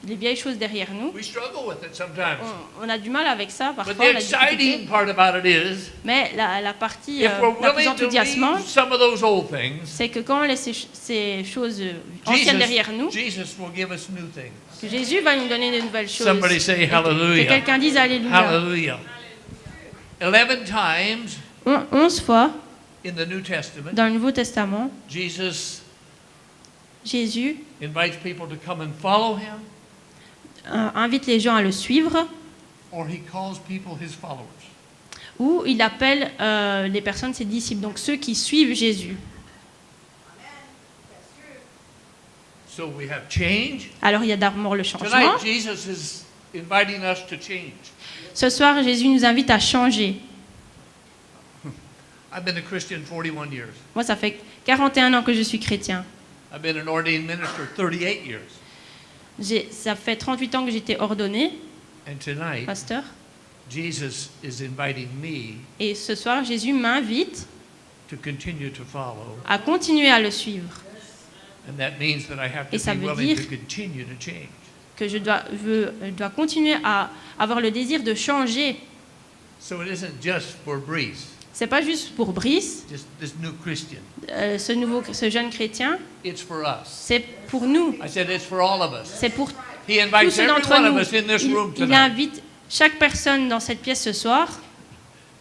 les vieilles choses derrière nous. We struggle with it sometimes. On a du mal avec ça But parfois. the on a des difficultés. exciting part about it is, Mais la partie if we're la plus willing to enthousiasmante, leave some of those old things, c'est que quand on laisse ces choses anciennes derrière nous, Jesus will give us new things. que Jésus va nous donner de nouvelles choses. Somebody say Et que hallelujah. quelqu'un dise Alléluia. Hallelujah. 11 times 11 fois in the New Testament, dans le Nouveau Testament, Jesus Jésus invites people to come and follow him, invite les gens à le suivre, or he calls people his followers. ou il appelle les personnes ses disciples, donc ceux qui suivent Jésus. So we have change. Alors il y a d'abord le changement. Tonight, Jesus is inviting us to change. Ce soir, Jésus nous invite à changer. I've been a Christian 41 years. Moi, ça fait 41 ans que je suis chrétien. I've been an ordained minister 38 years. Ça fait 38 ans que j'étais ordonné, And tonight, pasteur. Jesus is inviting me Et ce soir, Jésus m'invite to continue to follow. à continuer à le suivre. And that means that I have Et to ça be veut willing dire to continue to change. Que je dois continuer à avoir le désir de changer. So it isn't just for Breeze, C'est pas juste pour Brice, just this new Christian. ce jeune chrétien. It's for us. C'est pour nous. I said it's for all of us. C'est pour He tous invites ceux every d'entre one of nous. us in this room Il tonight invite chaque personne dans cette pièce ce soir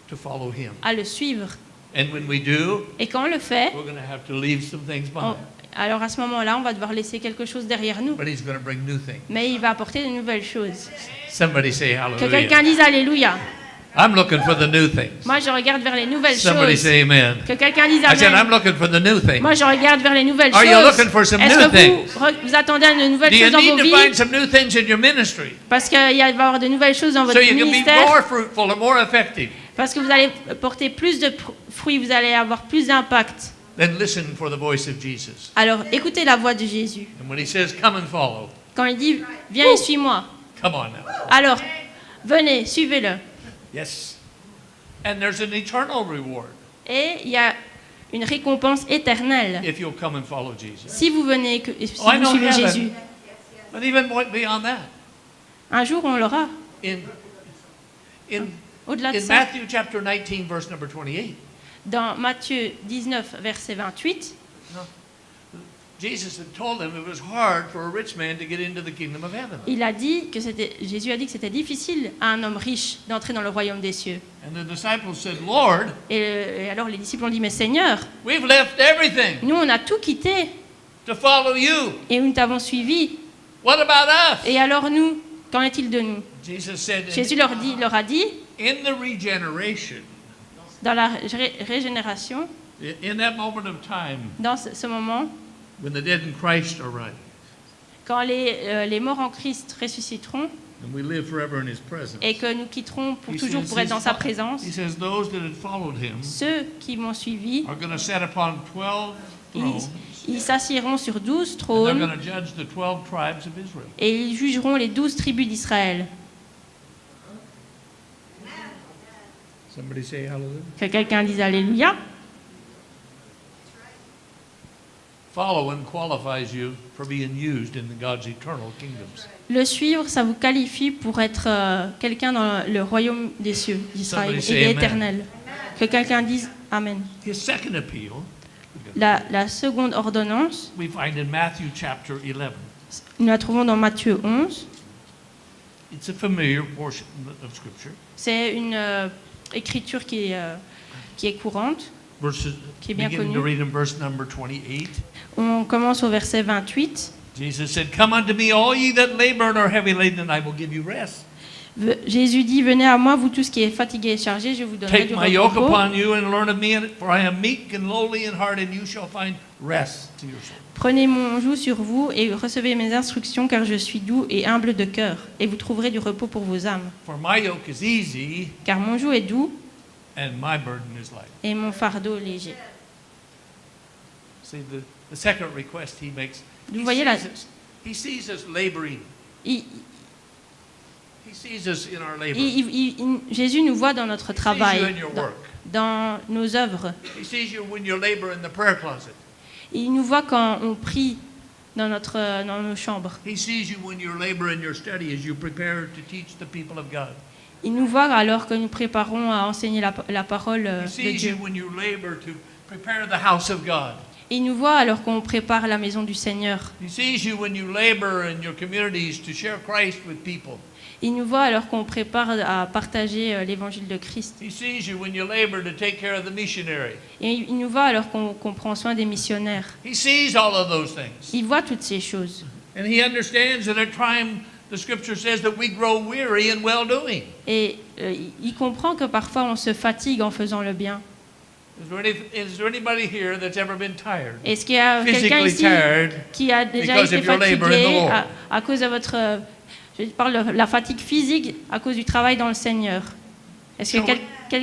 to follow him. à le suivre. And when we do, Et quand on le fait, we're going to have to leave some things behind. alors à ce moment-là, on va devoir laisser quelque chose derrière nous. But he's going to bring new things. Mais il va apporter de nouvelles choses. Somebody say Que hallelujah. quelqu'un dise Alléluia. I'm looking for the new things. Moi, je regarde vers les nouvelles Somebody choses. say amen. Que quelqu'un dise I said, I'm Amen. looking for the new things. Moi, je regarde vers les nouvelles Are you choses. looking for some Est-ce new que things? vous attendez à de nouvelles Do you choses dans vos need to find vies? some new things in your ministry Parce qu'il va y avoir de nouvelles choses dans so votre you can be ministère. more fruitful and more effective? Parce que vous allez porter plus de fruits, vous allez avoir plus d'impact. Then listen for the voice of Jesus. Alors, écoutez la voix de Jésus. And when he says, come and follow, Quand il dit « Viens et suis-moi come on now. » alors, venez, suivez-le. Yes. And there's an eternal reward Et il y a une récompense éternelle. if you'll come and follow Jesus. Si vous venez, si Oh, I vous know suivez heaven. Jésus, But even beyond that, un jour on l'aura. in Au-delà de in ça, Matthew chapter 19, verse number 28, dans Matthieu 19, verset 28, Jesus had told them it was hard for a rich man to get into the kingdom of heaven. Jésus a dit que c'était difficile à un homme riche d'entrer dans le royaume des cieux. And the disciples said, Lord, Et alors les disciples ont dit, mais Seigneur, we've left everything nous on a tout quitté to follow you. et nous t'avons suivi. What about us? Et alors nous, qu'en est-il de nous? Jesus said, Jésus leur a dit, in the regeneration, dans la régénération, in that moment of time, dans ce moment, when the dead in Christ are rising, quand les morts en Christ ressusciteront and we live forever in his presence. et que nous quitterons pour He toujours says pour être dans sa he présence, says those that had followed him ceux qui m'ont suivi, are going to sit upon 12 thrones, ils s'assieront sur 12 and they're trônes going to judge the 12 tribes of Israel. et ils jugeront les 12 tribus d'Israël. Somebody say hallelujah. Que quelqu'un dise Alléluia. Following qualifies you for being used in God's eternal kingdoms. Le suivre, ça vous qualifie pour être quelqu'un dans le royaume des cieux d'Israël Somebody say et amen. éternel. Que quelqu'un dise Amen. His second appeal, La seconde ordonnance, we find in Matthew chapter 11. nous la trouvons dans Matthieu 11. It's a familiar portion of Scripture. C'est une écriture qui est courante. Verses, Qui est bien beginning connu. to read in verse number 28. On commence au verset 28. Jesus said, Come unto me, all ye that labor and are heavy laden, and I will give you rest. Jésus dit, venez à moi, vous tous qui êtes fatigués et chargés, je vous donnerai Take du my yoke repos. upon you and learn of me, for I am meek and lowly in heart, and you shall find rest to your soul. Prenez mon joug sur vous et recevez mes instructions, car je suis doux et humble de cœur, et vous trouverez du repos pour vos âmes. For my yoke is easy Car mon joug est doux and my burden is light. et mon fardeau léger. See, the second request he makes, Vous voyez là, he sees us laboring. il- He sees us in our labor. Jésus nous voit dans notre He sees you travail, in your work. dans nos œuvres. He sees you when you labor in the prayer closet. Il nous voit quand on prie dans nos chambres. He sees you when you labor in your study as you prepare to teach the people of God. Il nous voit alors que nous préparons à enseigner la parole He de sees Dieu. you when you labor to prepare the house of God. Il nous voit alors qu'on prépare la maison du Seigneur. He sees you when you labor in your communities to share Christ with people. Il nous voit alors qu'on prépare à partager l'évangile de Christ. He sees you when you labor to take care of the missionary. Et il nous voit alors qu'on prend soin des missionnaires. He sees all of those things. Il voit toutes ces choses. And he understands that at times the scripture says that we grow weary in well-doing. Et il comprend que parfois on se fatigue en faisant le bien. Is there anybody here that's ever been tired? Est-ce qu'il y a quelqu'un Physically ici tired qui a déjà because été of your labor in the fatigué Lord. à cause de votre... je parle de la fatigue physique à cause du travail dans le Seigneur. Est-ce que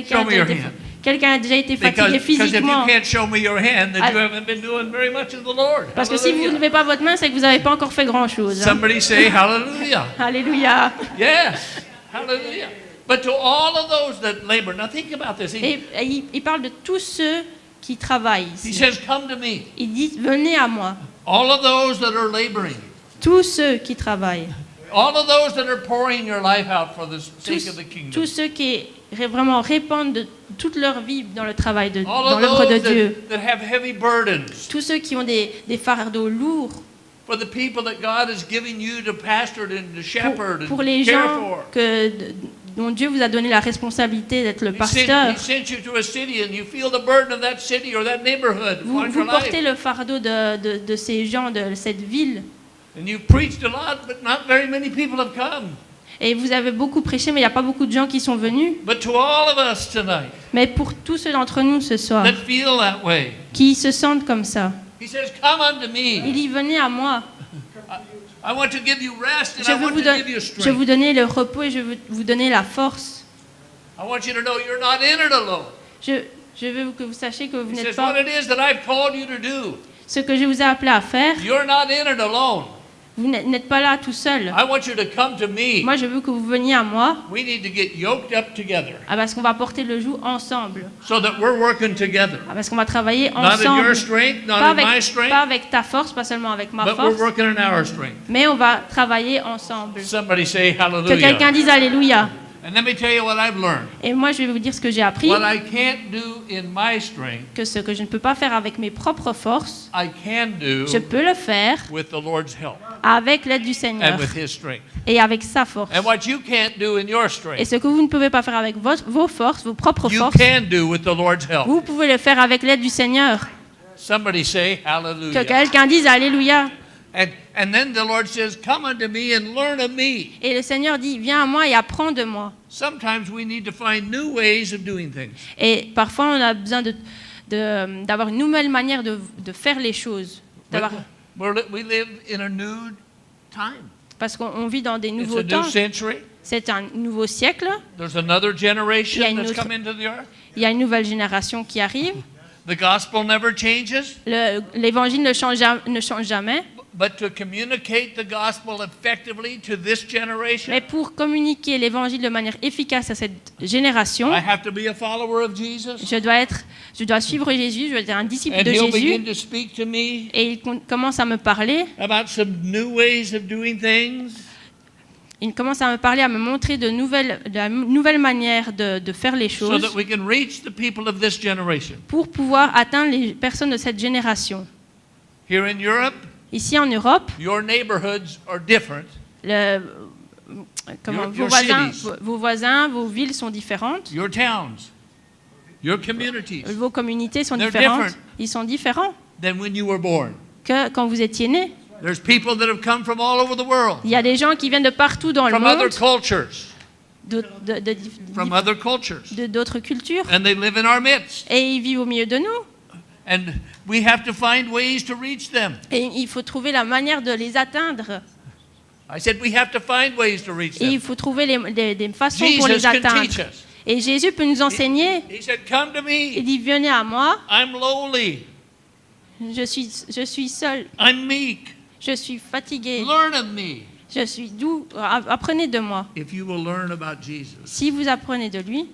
show me your hand. quelqu'un a déjà été Because fatigué if you physiquement? can't show me your hand, then I- you haven't been doing very much in the Lord. Parce que si vous ne Hallelujah. levez pas votre main, c'est que vous n'avez pas encore fait grand-chose. hein. Somebody say hallelujah. Alléluia. Yes. Hallelujah. But to all of those that labor, now think about this. Et il parle de tous ceux qui travaillent He ici. says, come to me. Il dit, venez à moi. All of those that are laboring. Tous ceux qui travaillent. All of those that are pouring your life out for the sake Tous, of the kingdom. tous ceux qui vraiment répandent de toute leur vie dans le travail, All dans of l'œuvre de those Dieu. that have heavy burdens. Tous ceux qui ont des fardeaux lourds. For the people that God is giving you to pastor and to shepherd Pour and les care gens for. dont Dieu vous a donné la responsabilité d'être le He pasteur. sent you to a city and you feel the burden of that city or that neighborhood Vous, upon vous your portez life. le fardeau de ces gens, de cette ville. And you've preached a lot, but not very many people have come. Et vous avez beaucoup prêché, mais il n'y a pas beaucoup de gens qui sont venus. But to all of us tonight Mais pour tous ceux d'entre nous ce soir, that feel that way, qui se sentent comme ça, he says, come unto il me. dit, venez à moi. I want to give you rest and Je I veux want vous, to give you je veux vous strength. donner le repos et je veux vous donner la force. I want you to know you're not in it alone. Je veux que vous sachiez que vous He n'êtes says, what pas it is that I've called you to do, ce que je vous ai appelé à faire. you're not in it alone. Vous n'êtes pas là tout seul. I want you to come to me. Moi, je veux que vous veniez à moi, We need to get yoked up together parce qu'on va porter le joug ensemble. so that we're working together. Parce qu'on va travailler Not in ensemble. your strength, Pas not in avec, my pas strength, avec ta force, pas seulement avec ma but we're force, working in our strength. mais on va travailler ensemble. Somebody say Que quelqu'un hallelujah. dise Alléluia. And let me tell you what I've learned. Et moi, je vais vous dire ce que j'ai appris, What I can't do in my strength, que ce que je ne peux pas faire avec mes propres forces, I can do je peux le faire with the Lord's help avec l'aide du Seigneur and with His strength. et avec sa force. And what you can't do in your Et strength, ce que vous ne pouvez pas faire avec vos forces, vos propres you forces, can do with the Lord's help. vous pouvez le faire avec l'aide du Seigneur. Somebody say Que hallelujah. quelqu'un dise Alléluia. And then the Lord says, come unto me and learn of me. Et le Seigneur dit, viens à moi et apprends de moi. Sometimes we need to find new ways of doing things. Et parfois, on a besoin d'avoir une nouvelle manière de faire les choses. We live in a new time. Parce qu'on vit dans des It's nouveaux a temps. new century. C'est un nouveau siècle. There's another generation Il y a une that's autre- come into the earth. Il y a une nouvelle génération qui arrive. The gospel never changes, L'évangile ne change jamais. but to communicate the gospel effectively to this generation, Mais pour communiquer l'évangile de manière efficace à cette génération, I have to be a follower of Jesus, je dois suivre Jésus, je dois être un disciple and de He'll begin Jésus. to speak to me Et il commence à me parler. about some new ways of doing things. Il commence à me parler, à me montrer de la nouvelle manière de faire les So choses that we can reach the people of this generation. pour pouvoir atteindre les personnes de cette génération. Here in Europe, Ici en Europe, your neighborhoods are different. Your cities. vos voisins, vos villes sont différentes, Your towns, your communities, vos communautés sont They're différentes. different. Ils sont différents than when you were born. que quand vous étiez né. There's people that have come from all over the world, Il y a des gens qui viennent de partout dans le from other monde, cultures, from de- other cultures, d'autres cultures, and they live in our midst. et ils vivent au milieu de nous. And we have to find ways to reach them. Et il faut trouver la manière de les atteindre. I said we have to find ways to reach Et il them. faut trouver des façons pour Jesus les can atteindre. teach us. Et Jésus peut nous enseigner. He said, come to Il me. dit, venez à moi. I'm lowly. Je suis seul. I'm meek. Je suis fatigué. Learn of me. Je suis doux. Apprenez de moi. If you will learn about Jesus, Si vous apprenez de lui,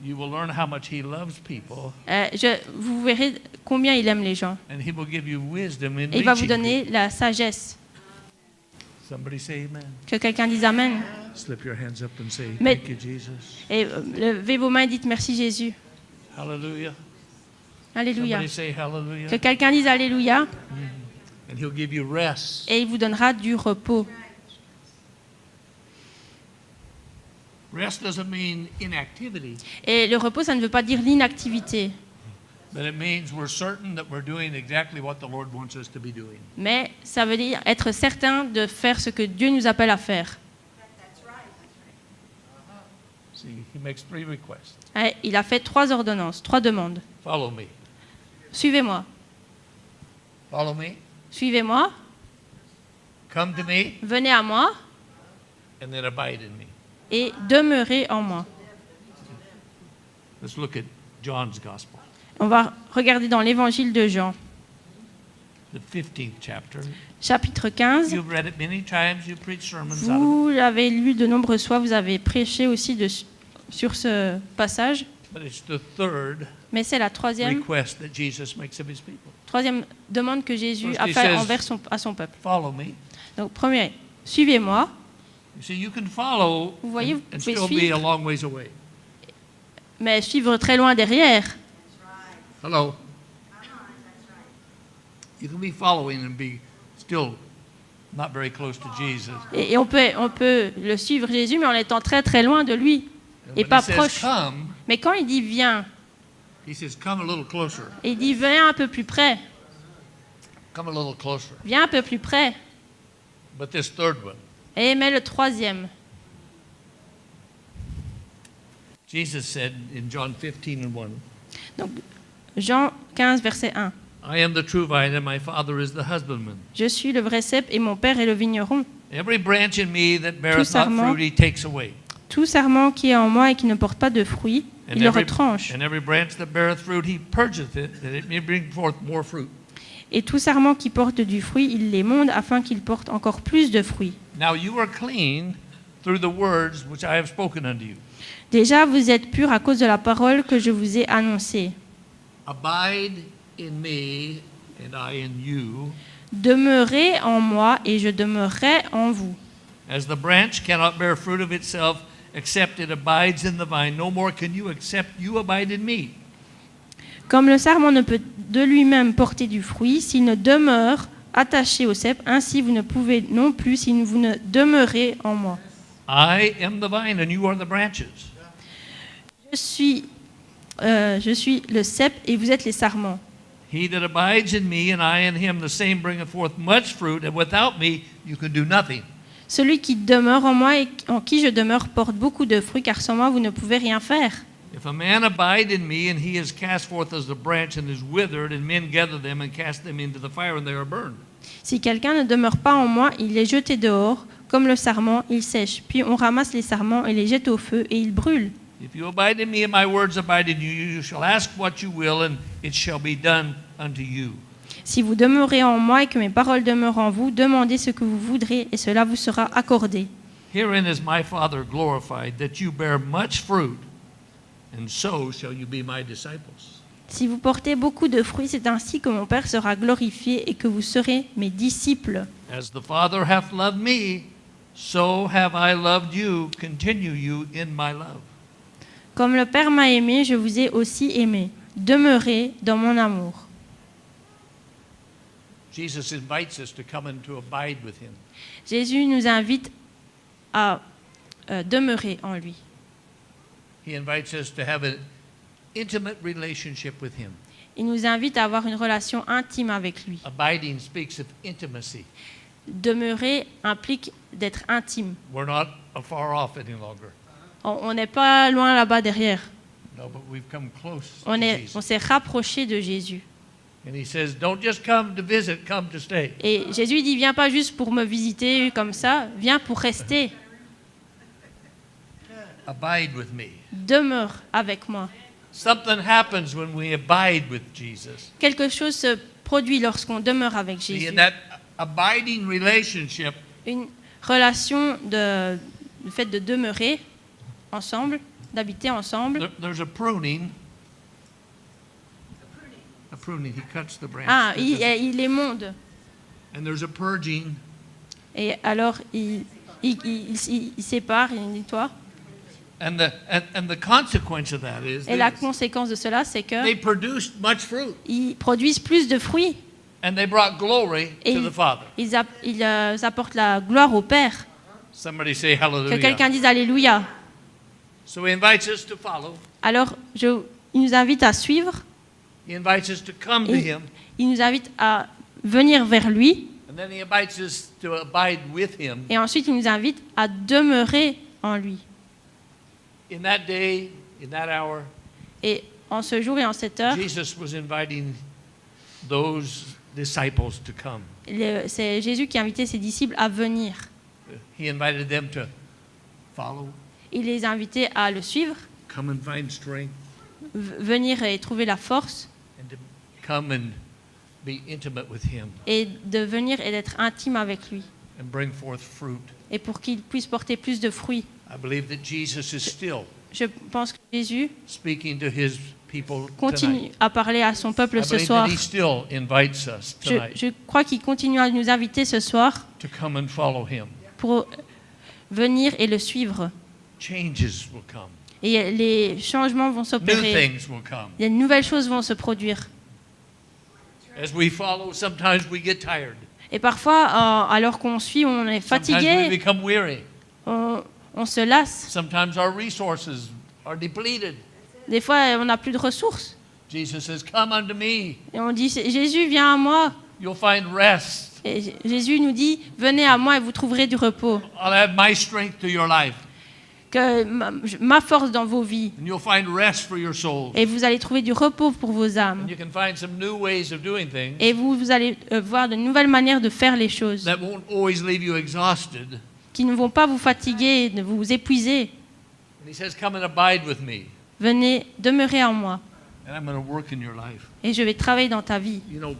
you will learn how much he loves people, vous verrez combien il aime les gens. and he will give you wisdom in Et il va vous reaching donner people. la sagesse. Somebody say amen. Que quelqu'un dise Amen. Slip your hands up and say, Mais- thank you, Jesus. Et levez vos mains et dites merci Jésus. Hallelujah. Alléluia. Somebody say hallelujah. Que quelqu'un dise Alléluia And he'll give you rest. et il vous donnera du repos. Rest doesn't mean inactivity, Et le repos, ça ne veut pas dire l'inactivité, but it means we're certain that we're doing exactly what the Lord wants us to be doing. mais ça veut dire être certain de faire ce que Dieu nous appelle à faire. See, he makes 3 requests. Il a fait 3 ordonnances, 3 demandes. Follow me. Suivez-moi. Follow me. Suivez-moi. Come to me, Venez à moi and then abide in me. et demeurez en moi. Let's look at John's Gospel, On va regarder dans l'évangile de Jean, the 15th chapter. chapitre 15. You've read it many times. You've preached sermons out of it. Vous l'avez lu de nombreuses fois, vous avez prêché aussi sur ce passage, But it's the third mais c'est la troisième request that Jesus makes of his people. demande que Jésus First a he fait says- à son peuple. Follow me. Donc, premier, suivez-moi. You see, you can follow Vous voyez, vous and pouvez still be suivre. a long ways away. Mais suivre très loin derrière. Hello. You can be following and be still not very close to Jesus. Et on peut le suivre Jésus, mais en étant très très loin de lui. And Et when pas he says proche. come, Mais quand il dit viens, he says come a little closer. il dit viens un peu plus près. Come a little closer. Viens un peu plus près. But this third one, Et met le troisième. Jesus said in John 15 and 1, Donc, Jean 15, verset 1. I am the true vine and my Father is the husbandman. Je suis le vrai cep et mon père est le vigneron. Every branch in me that beareth not serment- fruit he takes away. Tout sarment qui est en moi et qui ne porte pas de fruits, il le retranche. and every branch that beareth fruit he purgeth it, that it may bring forth more fruit. Et tout sarment qui porte du fruit, il l'émonde afin qu'il porte encore plus de fruits. Now you are clean through the words which I have spoken unto you. Déjà, vous êtes purs à cause de la parole que je vous ai annoncée. Abide in me and I in you. Demeurez en moi et je demeurerai en vous. As the branch cannot bear fruit of itself except it abides in the vine, no more can you except you abide in me. Comme le sarment ne peut de lui-même porter du fruit s'il ne demeure attaché au cep, ainsi vous ne pouvez non plus si vous ne demeurez en moi. I am the vine and you are the branches. Je suis le cep et vous êtes les sarments. He that abides in me and I in him, the same bringeth forth much fruit, and without me you can do nothing. Celui qui demeure en moi et en qui je demeure porte beaucoup de fruits, car sans moi vous ne pouvez rien faire. If a man abide in me and he is cast forth as a branch and is withered, and men gather them and cast them into the fire and they are burned. Si quelqu'un ne demeure pas en moi, il est jeté dehors, comme le sarment, il sèche. Puis on ramasse les sarments et les jette au feu et ils brûlent. If you abide in me and my words abide in you, you shall ask what you will, and it shall be done unto you. Si vous demeurez en moi et que mes paroles demeurent en vous, demandez ce que vous voudrez et cela vous sera accordé. Herein is my Father glorified, that you bear much fruit, and so shall you be my disciples. Si vous portez beaucoup de fruits, c'est ainsi que mon Père sera glorifié et que vous serez mes disciples. As the Father hath loved me, so have I loved you. Continue you in my love. Comme le Père m'a aimé, je vous ai aussi aimé. Demeurez dans mon amour. Jesus invites us to come and to abide with him. Jésus nous invite à demeurer en lui. He invites us to have an intimate relationship with him. Il nous invite à avoir une relation intime avec lui. Abiding speaks of intimacy. Demeurer implique d'être intime. We're not afar off any longer. On n'est pas loin là-bas derrière. No, but we've come close On to Jesus. s'est rapproché de Jésus. And he says, don't just come to visit, come to stay. Et Jésus dit, viens pas juste pour me visiter comme ça, viens pour rester. Abide with me. Demeure avec moi. Something happens when we abide with Jesus. Quelque chose se produit lorsqu'on demeure avec See, Jésus. in that abiding relationship, Une relation le fait de demeurer ensemble, d'habiter ensemble. there's a pruning. A pruning, he cuts the branch. Ah, il émonde. And there's a purging. Et alors, il sépare, il nettoie. And the consequence of that is Et la this. conséquence de cela, c'est They que produced much fruit. ils produisent plus de fruits. And they brought glory Et to the Father. ils apportent la gloire au Père. Somebody say Que hallelujah. quelqu'un dise Alléluia. So he invites us to follow. Alors, il nous invite à suivre. He invites us to come to Et him. il nous invite à venir vers lui. And then he invites us to abide with him. Et ensuite, il nous invite à demeurer en lui. In that day, in that hour, Et en ce jour et en cette heure, Jesus was inviting those disciples to come. c'est Jésus qui a invité ses disciples à venir. He invited them to follow, Il les a invités à le suivre, come and find strength, venir et trouver la force, and to come and be intimate with him et de venir et d'être intime avec lui. and bring forth fruit. Et pour qu'il puisse porter plus de fruits. I believe that Jesus is still Je pense que Jésus speaking to his people continue tonight. à parler à son peuple I ce believe soir. that he still invites us tonight Je crois qu'il continue à nous inviter ce soir to come and follow him. pour venir et le suivre. Changes will come. Et les changements vont New s'opérer. things will come. De nouvelles choses vont se produire. As we follow, sometimes we get tired. Et parfois, alors qu'on suit, on est Sometimes we fatigué, become weary. on se lasse. Sometimes our resources are depleted. Des fois, on n'a plus de ressources. Jesus says, "Come unto me. Et on dit, Jésus, viens à moi. You'll find rest. Et Jésus nous dit, venez à moi et vous trouverez du repos. I'll add my strength to your life, Que ma force dans vos vies. and you'll find rest for your souls. Et vous allez trouver du repos pour vos âmes. And you can find some new ways of doing things Et vous allez voir de nouvelles manières de faire les choses that won't always leave you exhausted." qui ne vont pas vous fatiguer, ne vous épuiser. And he says, "Come and abide with me, Venez demeurer en moi and I'm going to work in your life." et je vais travailler dans ta vie. You know,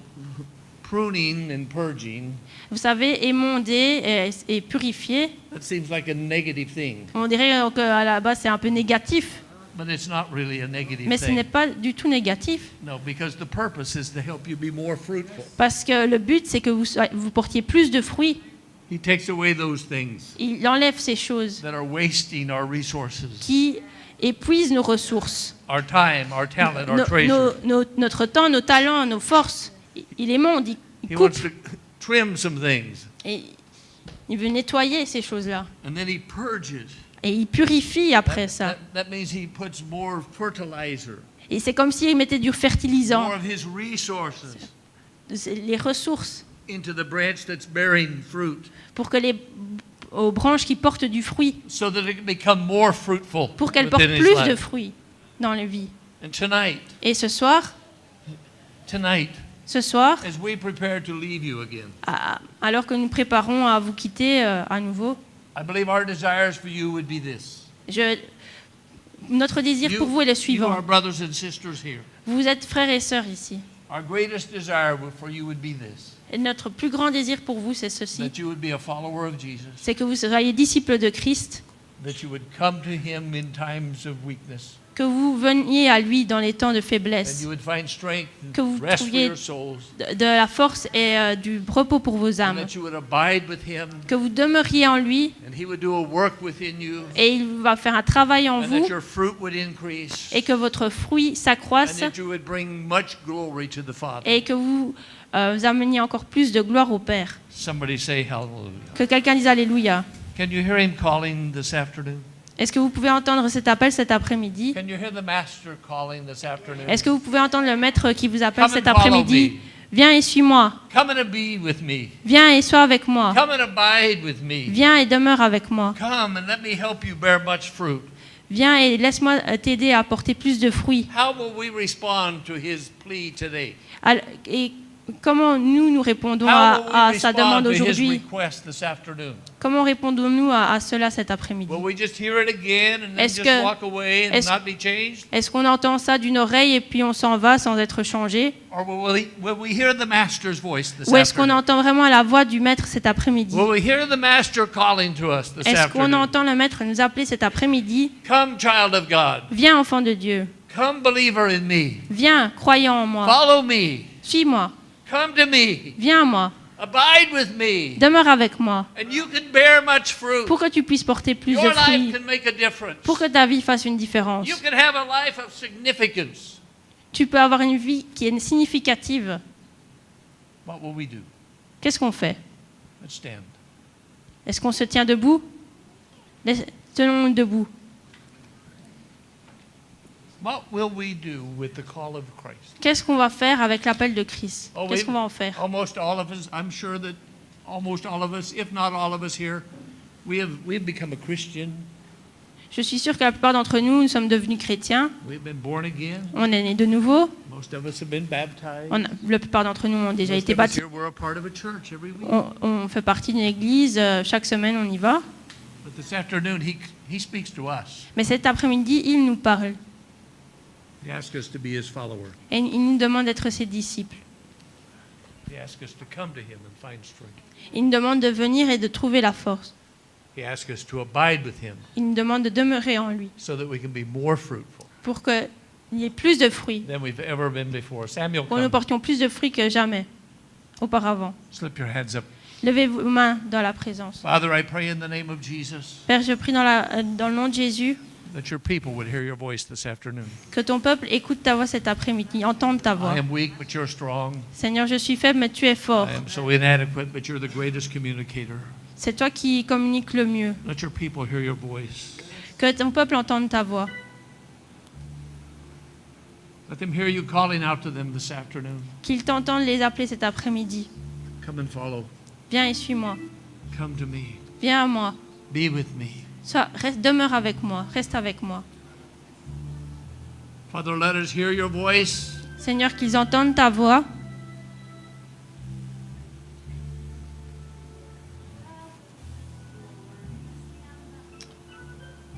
pruning and purging, Vous savez, émonder et purifier, that seems like a negative thing, on dirait qu'à la base c'est un peu négatif, but it's not really a negative mais ce n'est thing. pas du tout négatif. No, because the purpose is to help you be more fruitful. Parce que le but c'est que vous portiez plus de fruits. He takes away those things Il enlève ces choses that are wasting our resources, qui épuisent nos ressources, our time, our talent, our treasure. notre temps, nos talents, nos forces. Il émonde, il He coupe wants to trim some things, et il veut nettoyer ces choses-là. and then he purges. Et il purifie après ça. That means he puts more fertilizer, Et c'est comme s'il mettait du more fertilisant, of his resources les ressources, into the branch that's bearing fruit, pour que aux branches qui portent du fruit, so that it can become more fruitful pour qu'elles portent within his plus de life. fruits dans la vie. And tonight, Et ce soir, as we prepare to leave you again, alors que nous préparons à vous quitter à nouveau, I believe our desires for you would be this. notre désir pour vous est le You are suivant. brothers and sisters here. Vous êtes frères et sœurs ici. Our greatest desire for you would be this, Et notre plus grand désir pour vous, c'est ceci. that you would be a follower of Jesus, C'est que vous soyez disciples de Christ, that you would come to him in times of weakness, que vous veniez à lui dans les temps de and faiblesse, you would find strength que vous and rest for trouviez your souls, de la force et du repos pour vos and âmes, that you would abide with him, que vous demeuriez en lui and he would do a work within you, et il va faire un travail en and vous that your fruit would increase, et que votre fruit and s'accroisse that you would bring much glory to the Father. et que vous ameniez encore plus de gloire au Père. Somebody say hallelujah. Que quelqu'un dise Alléluia. Can you hear him calling this afternoon? Est-ce que vous pouvez entendre cet appel cet après-midi? Can you hear the master calling this afternoon? Est-ce que vous pouvez entendre le maître qui vous appelle Come cet and follow après-midi? me. Viens et suis-moi. Come and be with me. Viens et sois avec moi. Come and abide with me. Viens et demeure avec moi. Come and let me help you bear much fruit. Viens et laisse-moi t'aider à apporter plus de fruits. How will we respond to his plea today? Et comment nous répondons How will we à sa respond demande to his aujourd'hui? request this afternoon? Comment répondons-nous à cela cet après-midi? Will we just hear it again and then Est-ce just que- walk away and est-ce- not be changed? Est-ce qu'on entend ça d'une oreille et puis on s'en va sans être changé? Or will we hear the Master's voice this Ou est-ce qu'on afternoon? entend vraiment la voix du Maître cet après-midi? Will we hear the Master calling to us this Est-ce qu'on afternoon? entend le Maître nous appeler cet après-midi? Come, child of God. Viens, enfant de Dieu. Come, believer in me. Viens, croyant en moi. Follow me. Suis-moi. Come to me. Viens à moi. Abide with me. Demeure avec moi. And you can bear much fruit. Pour que tu puisses porter plus de Your life fruits. can make a difference. Pour que ta vie fasse une différence. You can have a life of significance. Tu peux avoir une vie qui est significative. What will we do? Qu'est-ce qu'on fait? Let's stand. Est-ce qu'on se tient debout? Tenons-nous debout. What will we do with the call of Christ? Qu'est-ce qu'on va faire avec l'appel de Christ? Oh, Qu'est-ce qu'on va en faire? Almost all of us, I'm sure that almost all of us, if not all of us here, we've become a Christian. Je suis sûre que la plupart d'entre nous, nous sommes devenus chrétiens. We've been born again. On est nés de nouveau. Most of us have been baptized. La plupart d'entre nous ont déjà Most été of us baptisés. here, we're a part of a church every week. On fait partie d'une église. Chaque semaine, on y va. But this afternoon, he speaks to us. Mais cet après-midi, il nous parle. He asks us to be his follower. Et il nous demande d'être ses disciples. He asks us to come to him and find strength. Il nous demande de venir et de trouver la force. He asks us to abide with him Il nous demande de demeurer en lui so that we can be more fruitful pour qu'il y ait plus de fruits, than we've ever been before. Samuel, pour que nous come. portions plus de fruits que jamais auparavant. Slip your hands up. Levez vos mains dans la présence. Father, I pray in the name of Jesus Père, je prie dans le nom de Jésus that your people would hear your voice this afternoon. que ton peuple écoute ta voix cet après-midi, entende ta voix. I am weak, but you're strong. Seigneur, je suis faible, mais tu es fort. I am so inadequate, but you're the greatest communicator. C'est toi qui communiques le mieux. Let your people hear your voice. Que ton peuple entende ta voix. Let them hear you calling out to them this afternoon. Qu'ils t'entendent les appeler cet après-midi. Come and follow. Viens et suis-moi. Come to me. Viens à moi. Be with me. Demeure avec moi. Reste avec moi. Father, let us hear your voice. Seigneur, qu'ils entendent ta voix.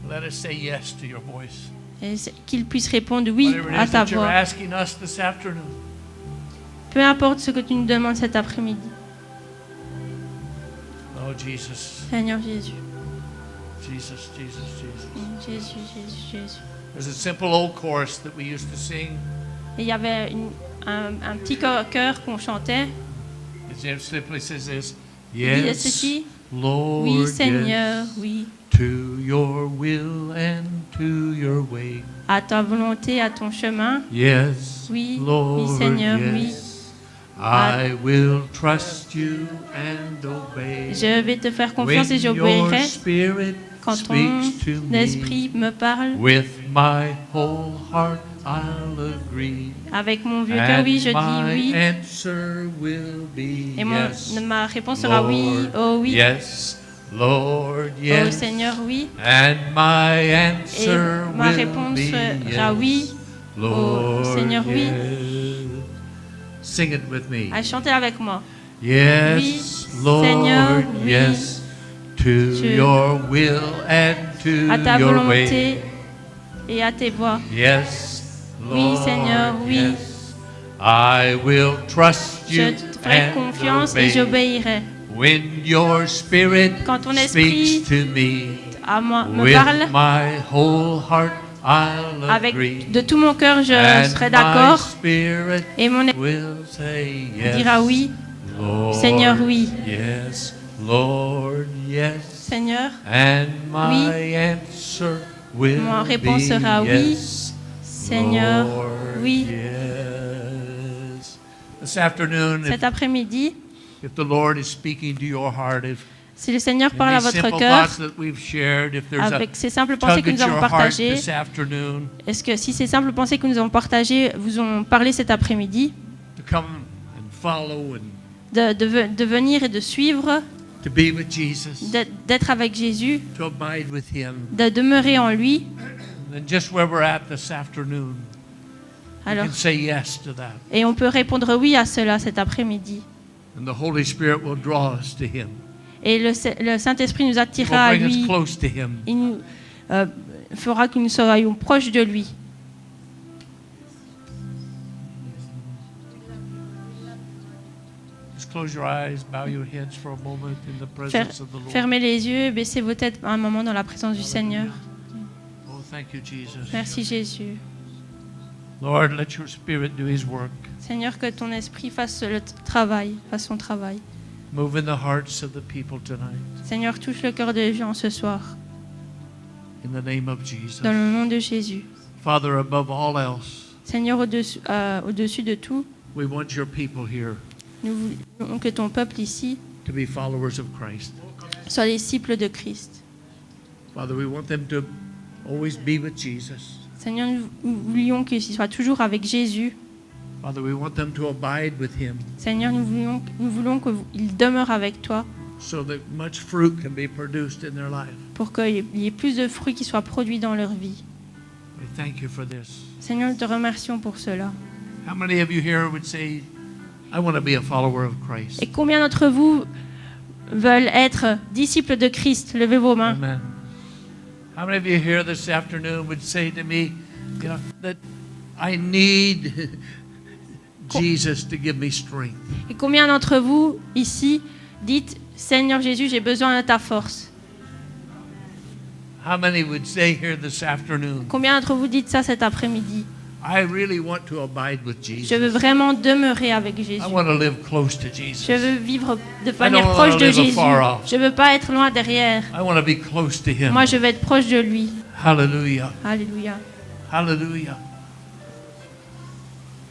Let us say yes to your voice. Et qu'ils puissent répondre oui Whatever it à is ta that you're voix. asking us this afternoon. Peu importe ce que tu nous demandes cet après-midi. Oh, Jesus. Seigneur Jésus. Jesus, Jesus, Jesus. Jésus, Jésus, Jésus. There's a simple old chorus that we used to sing. Et il y avait un petit chœur qu'on chantait. It simply says this. Il disait Yes, ceci. Lord, Oui, Seigneur, yes, oui. to your will and to your way. À ta volonté, à ton chemin. Yes, Oui, Lord, oui, Seigneur, yes. oui. I will trust you and obey. Je vais te faire confiance et When your j'obéirai spirit quand ton speaks to me, esprit me parle. with my whole heart I'll agree. Avec mon vieux cœur, oui, je And my dis oui. answer will be Et yes. ma réponse sera oui, Lord, oh oui, Yes, Lord, oh yes. Seigneur, oui. And my answer ma will réponse be sera yes. oui, Lord, Seigneur, oui. yes. Sing it with me. À chanter avec moi. Yes, Oui, Lord, Seigneur, oui. yes. To Je- your will and to À ta your volonté way. et à tes voies. Yes, Oui, Lord, Seigneur, oui. yes. I will trust Je you te ferai and confiance et obey. j'obéirai. When your spirit Quand ton esprit speaks to me, À moi, me with parle. my whole heart I'll Avec agree. de tout mon cœur, je And serai my d'accord spirit et mon esprit will say yes. dira oui. Lord, Seigneur, oui. Yes, Lord, yes. Seigneur, And my answer will Ma réponse be sera oui. yes. Seigneur, Lord, oui. yes. This afternoon, Cet après-midi, if the Lord is speaking to your heart, if si le Seigneur in parle à these votre simple cœur, thoughts that we've shared, if there's a avec ces simples pensées tug que at nous avons your heart partagées, this afternoon, est-ce que si ces simples pensées que nous avons partagées vous ont parlé cet après-midi, to come and follow and de venir et de suivre, to be with Jesus, d'être avec Jésus, to abide with Him, de demeurer en lui, and just where we're at this afternoon, Alors, can say yes to that. et on peut répondre oui à cela cet après-midi. And the Holy Spirit will draw us to Him. Et le Saint-Esprit nous He attirera à will bring us lui. close to Him. Il nous fera que nous soyons proches de lui. Just close your eyes, bow your heads for a moment in the presence of the Lord. Fermez les yeux, baissez vos têtes un moment dans la présence du Seigneur. Oh, thank you, Jesus. Merci Jésus. Lord, let your Spirit do His work. Seigneur, que ton esprit fasse le travail, fasse son travail. Move in the hearts of the people tonight. Seigneur, touche le cœur des gens ce soir. In the name of Jesus. Dans le nom de Jésus. Father, above all else, Seigneur, au-dessus de tout, we want your people here nous voulons que ton peuple ici to be followers of Christ. soit disciple de Christ. Father, we want them to always be with Jesus. Seigneur, nous voulions qu'ils soient toujours avec Jésus. Father, we want them to abide with Him Seigneur, nous voulons qu'ils demeurent avec toi so that much fruit can be produced in their life. pour qu'il y ait plus de fruits qui soient produits dans leur vie. We thank you for this. Seigneur, nous te remercions pour cela. How many of you here would say, I want to be a follower of Christ? Et combien d'entre vous veulent être disciples de Christ? Levez vos mains. Amen. How many of you here this afternoon would say to me, you know, that I need Jesus to give me strength? Et combien d'entre vous ici dites, Seigneur Jésus, j'ai besoin de ta force? How many would say here this afternoon, Combien d'entre vous dites ça cet après-midi? I really want to abide with Je veux Jesus. vraiment demeurer avec Jésus. I want to live close to Jesus. Je veux vivre de don't manière wanna proche de live Jésus. afar off. Je veux pas être loin derrière. I want to be close to Him. Moi, je veux être proche de lui. Hallelujah. Alléluia. Hallelujah.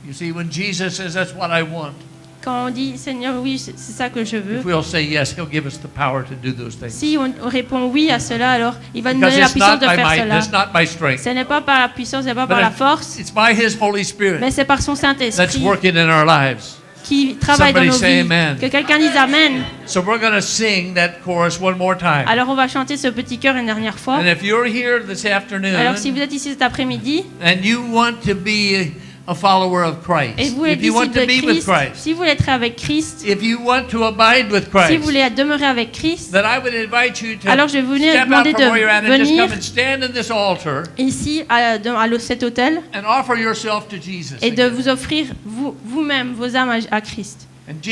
You see, when Jesus says, that's what I want, Quand on dit, Seigneur, oui, c'est ça que je veux. if we'll say yes, He'll give us the power to do those things. Si on répond oui à cela, alors il va nous Because donner la it's puissance not de by faire might, cela. it's not by strength, Ce n'est pas par la puissance, ce n'est pas par but la force, it's by His Holy Spirit mais c'est par son that's Saint-Esprit working in our lives. qui travaille dans Somebody nos say vies. amen. Que quelqu'un dise Amen. So we're going to sing that chorus one more time. Alors on va chanter ce petit chœur une dernière fois. And if you're here this afternoon Alors si vous êtes ici cet après-midi and you want to be a follower of et Christ, vous êtes if you want disciple to de be with Christ, Christ, si vous voulez être avec Christ, if you want to abide with si Christ, vous voulez demeurer avec Christ, then I would invite you to alors je vais vous step out demander from where you're at de and just venir come and stand in this altar ici cet hôtel and offer yourself to Jesus. et de again. vous offrir vous-même vos âmes à Christ. And Jesus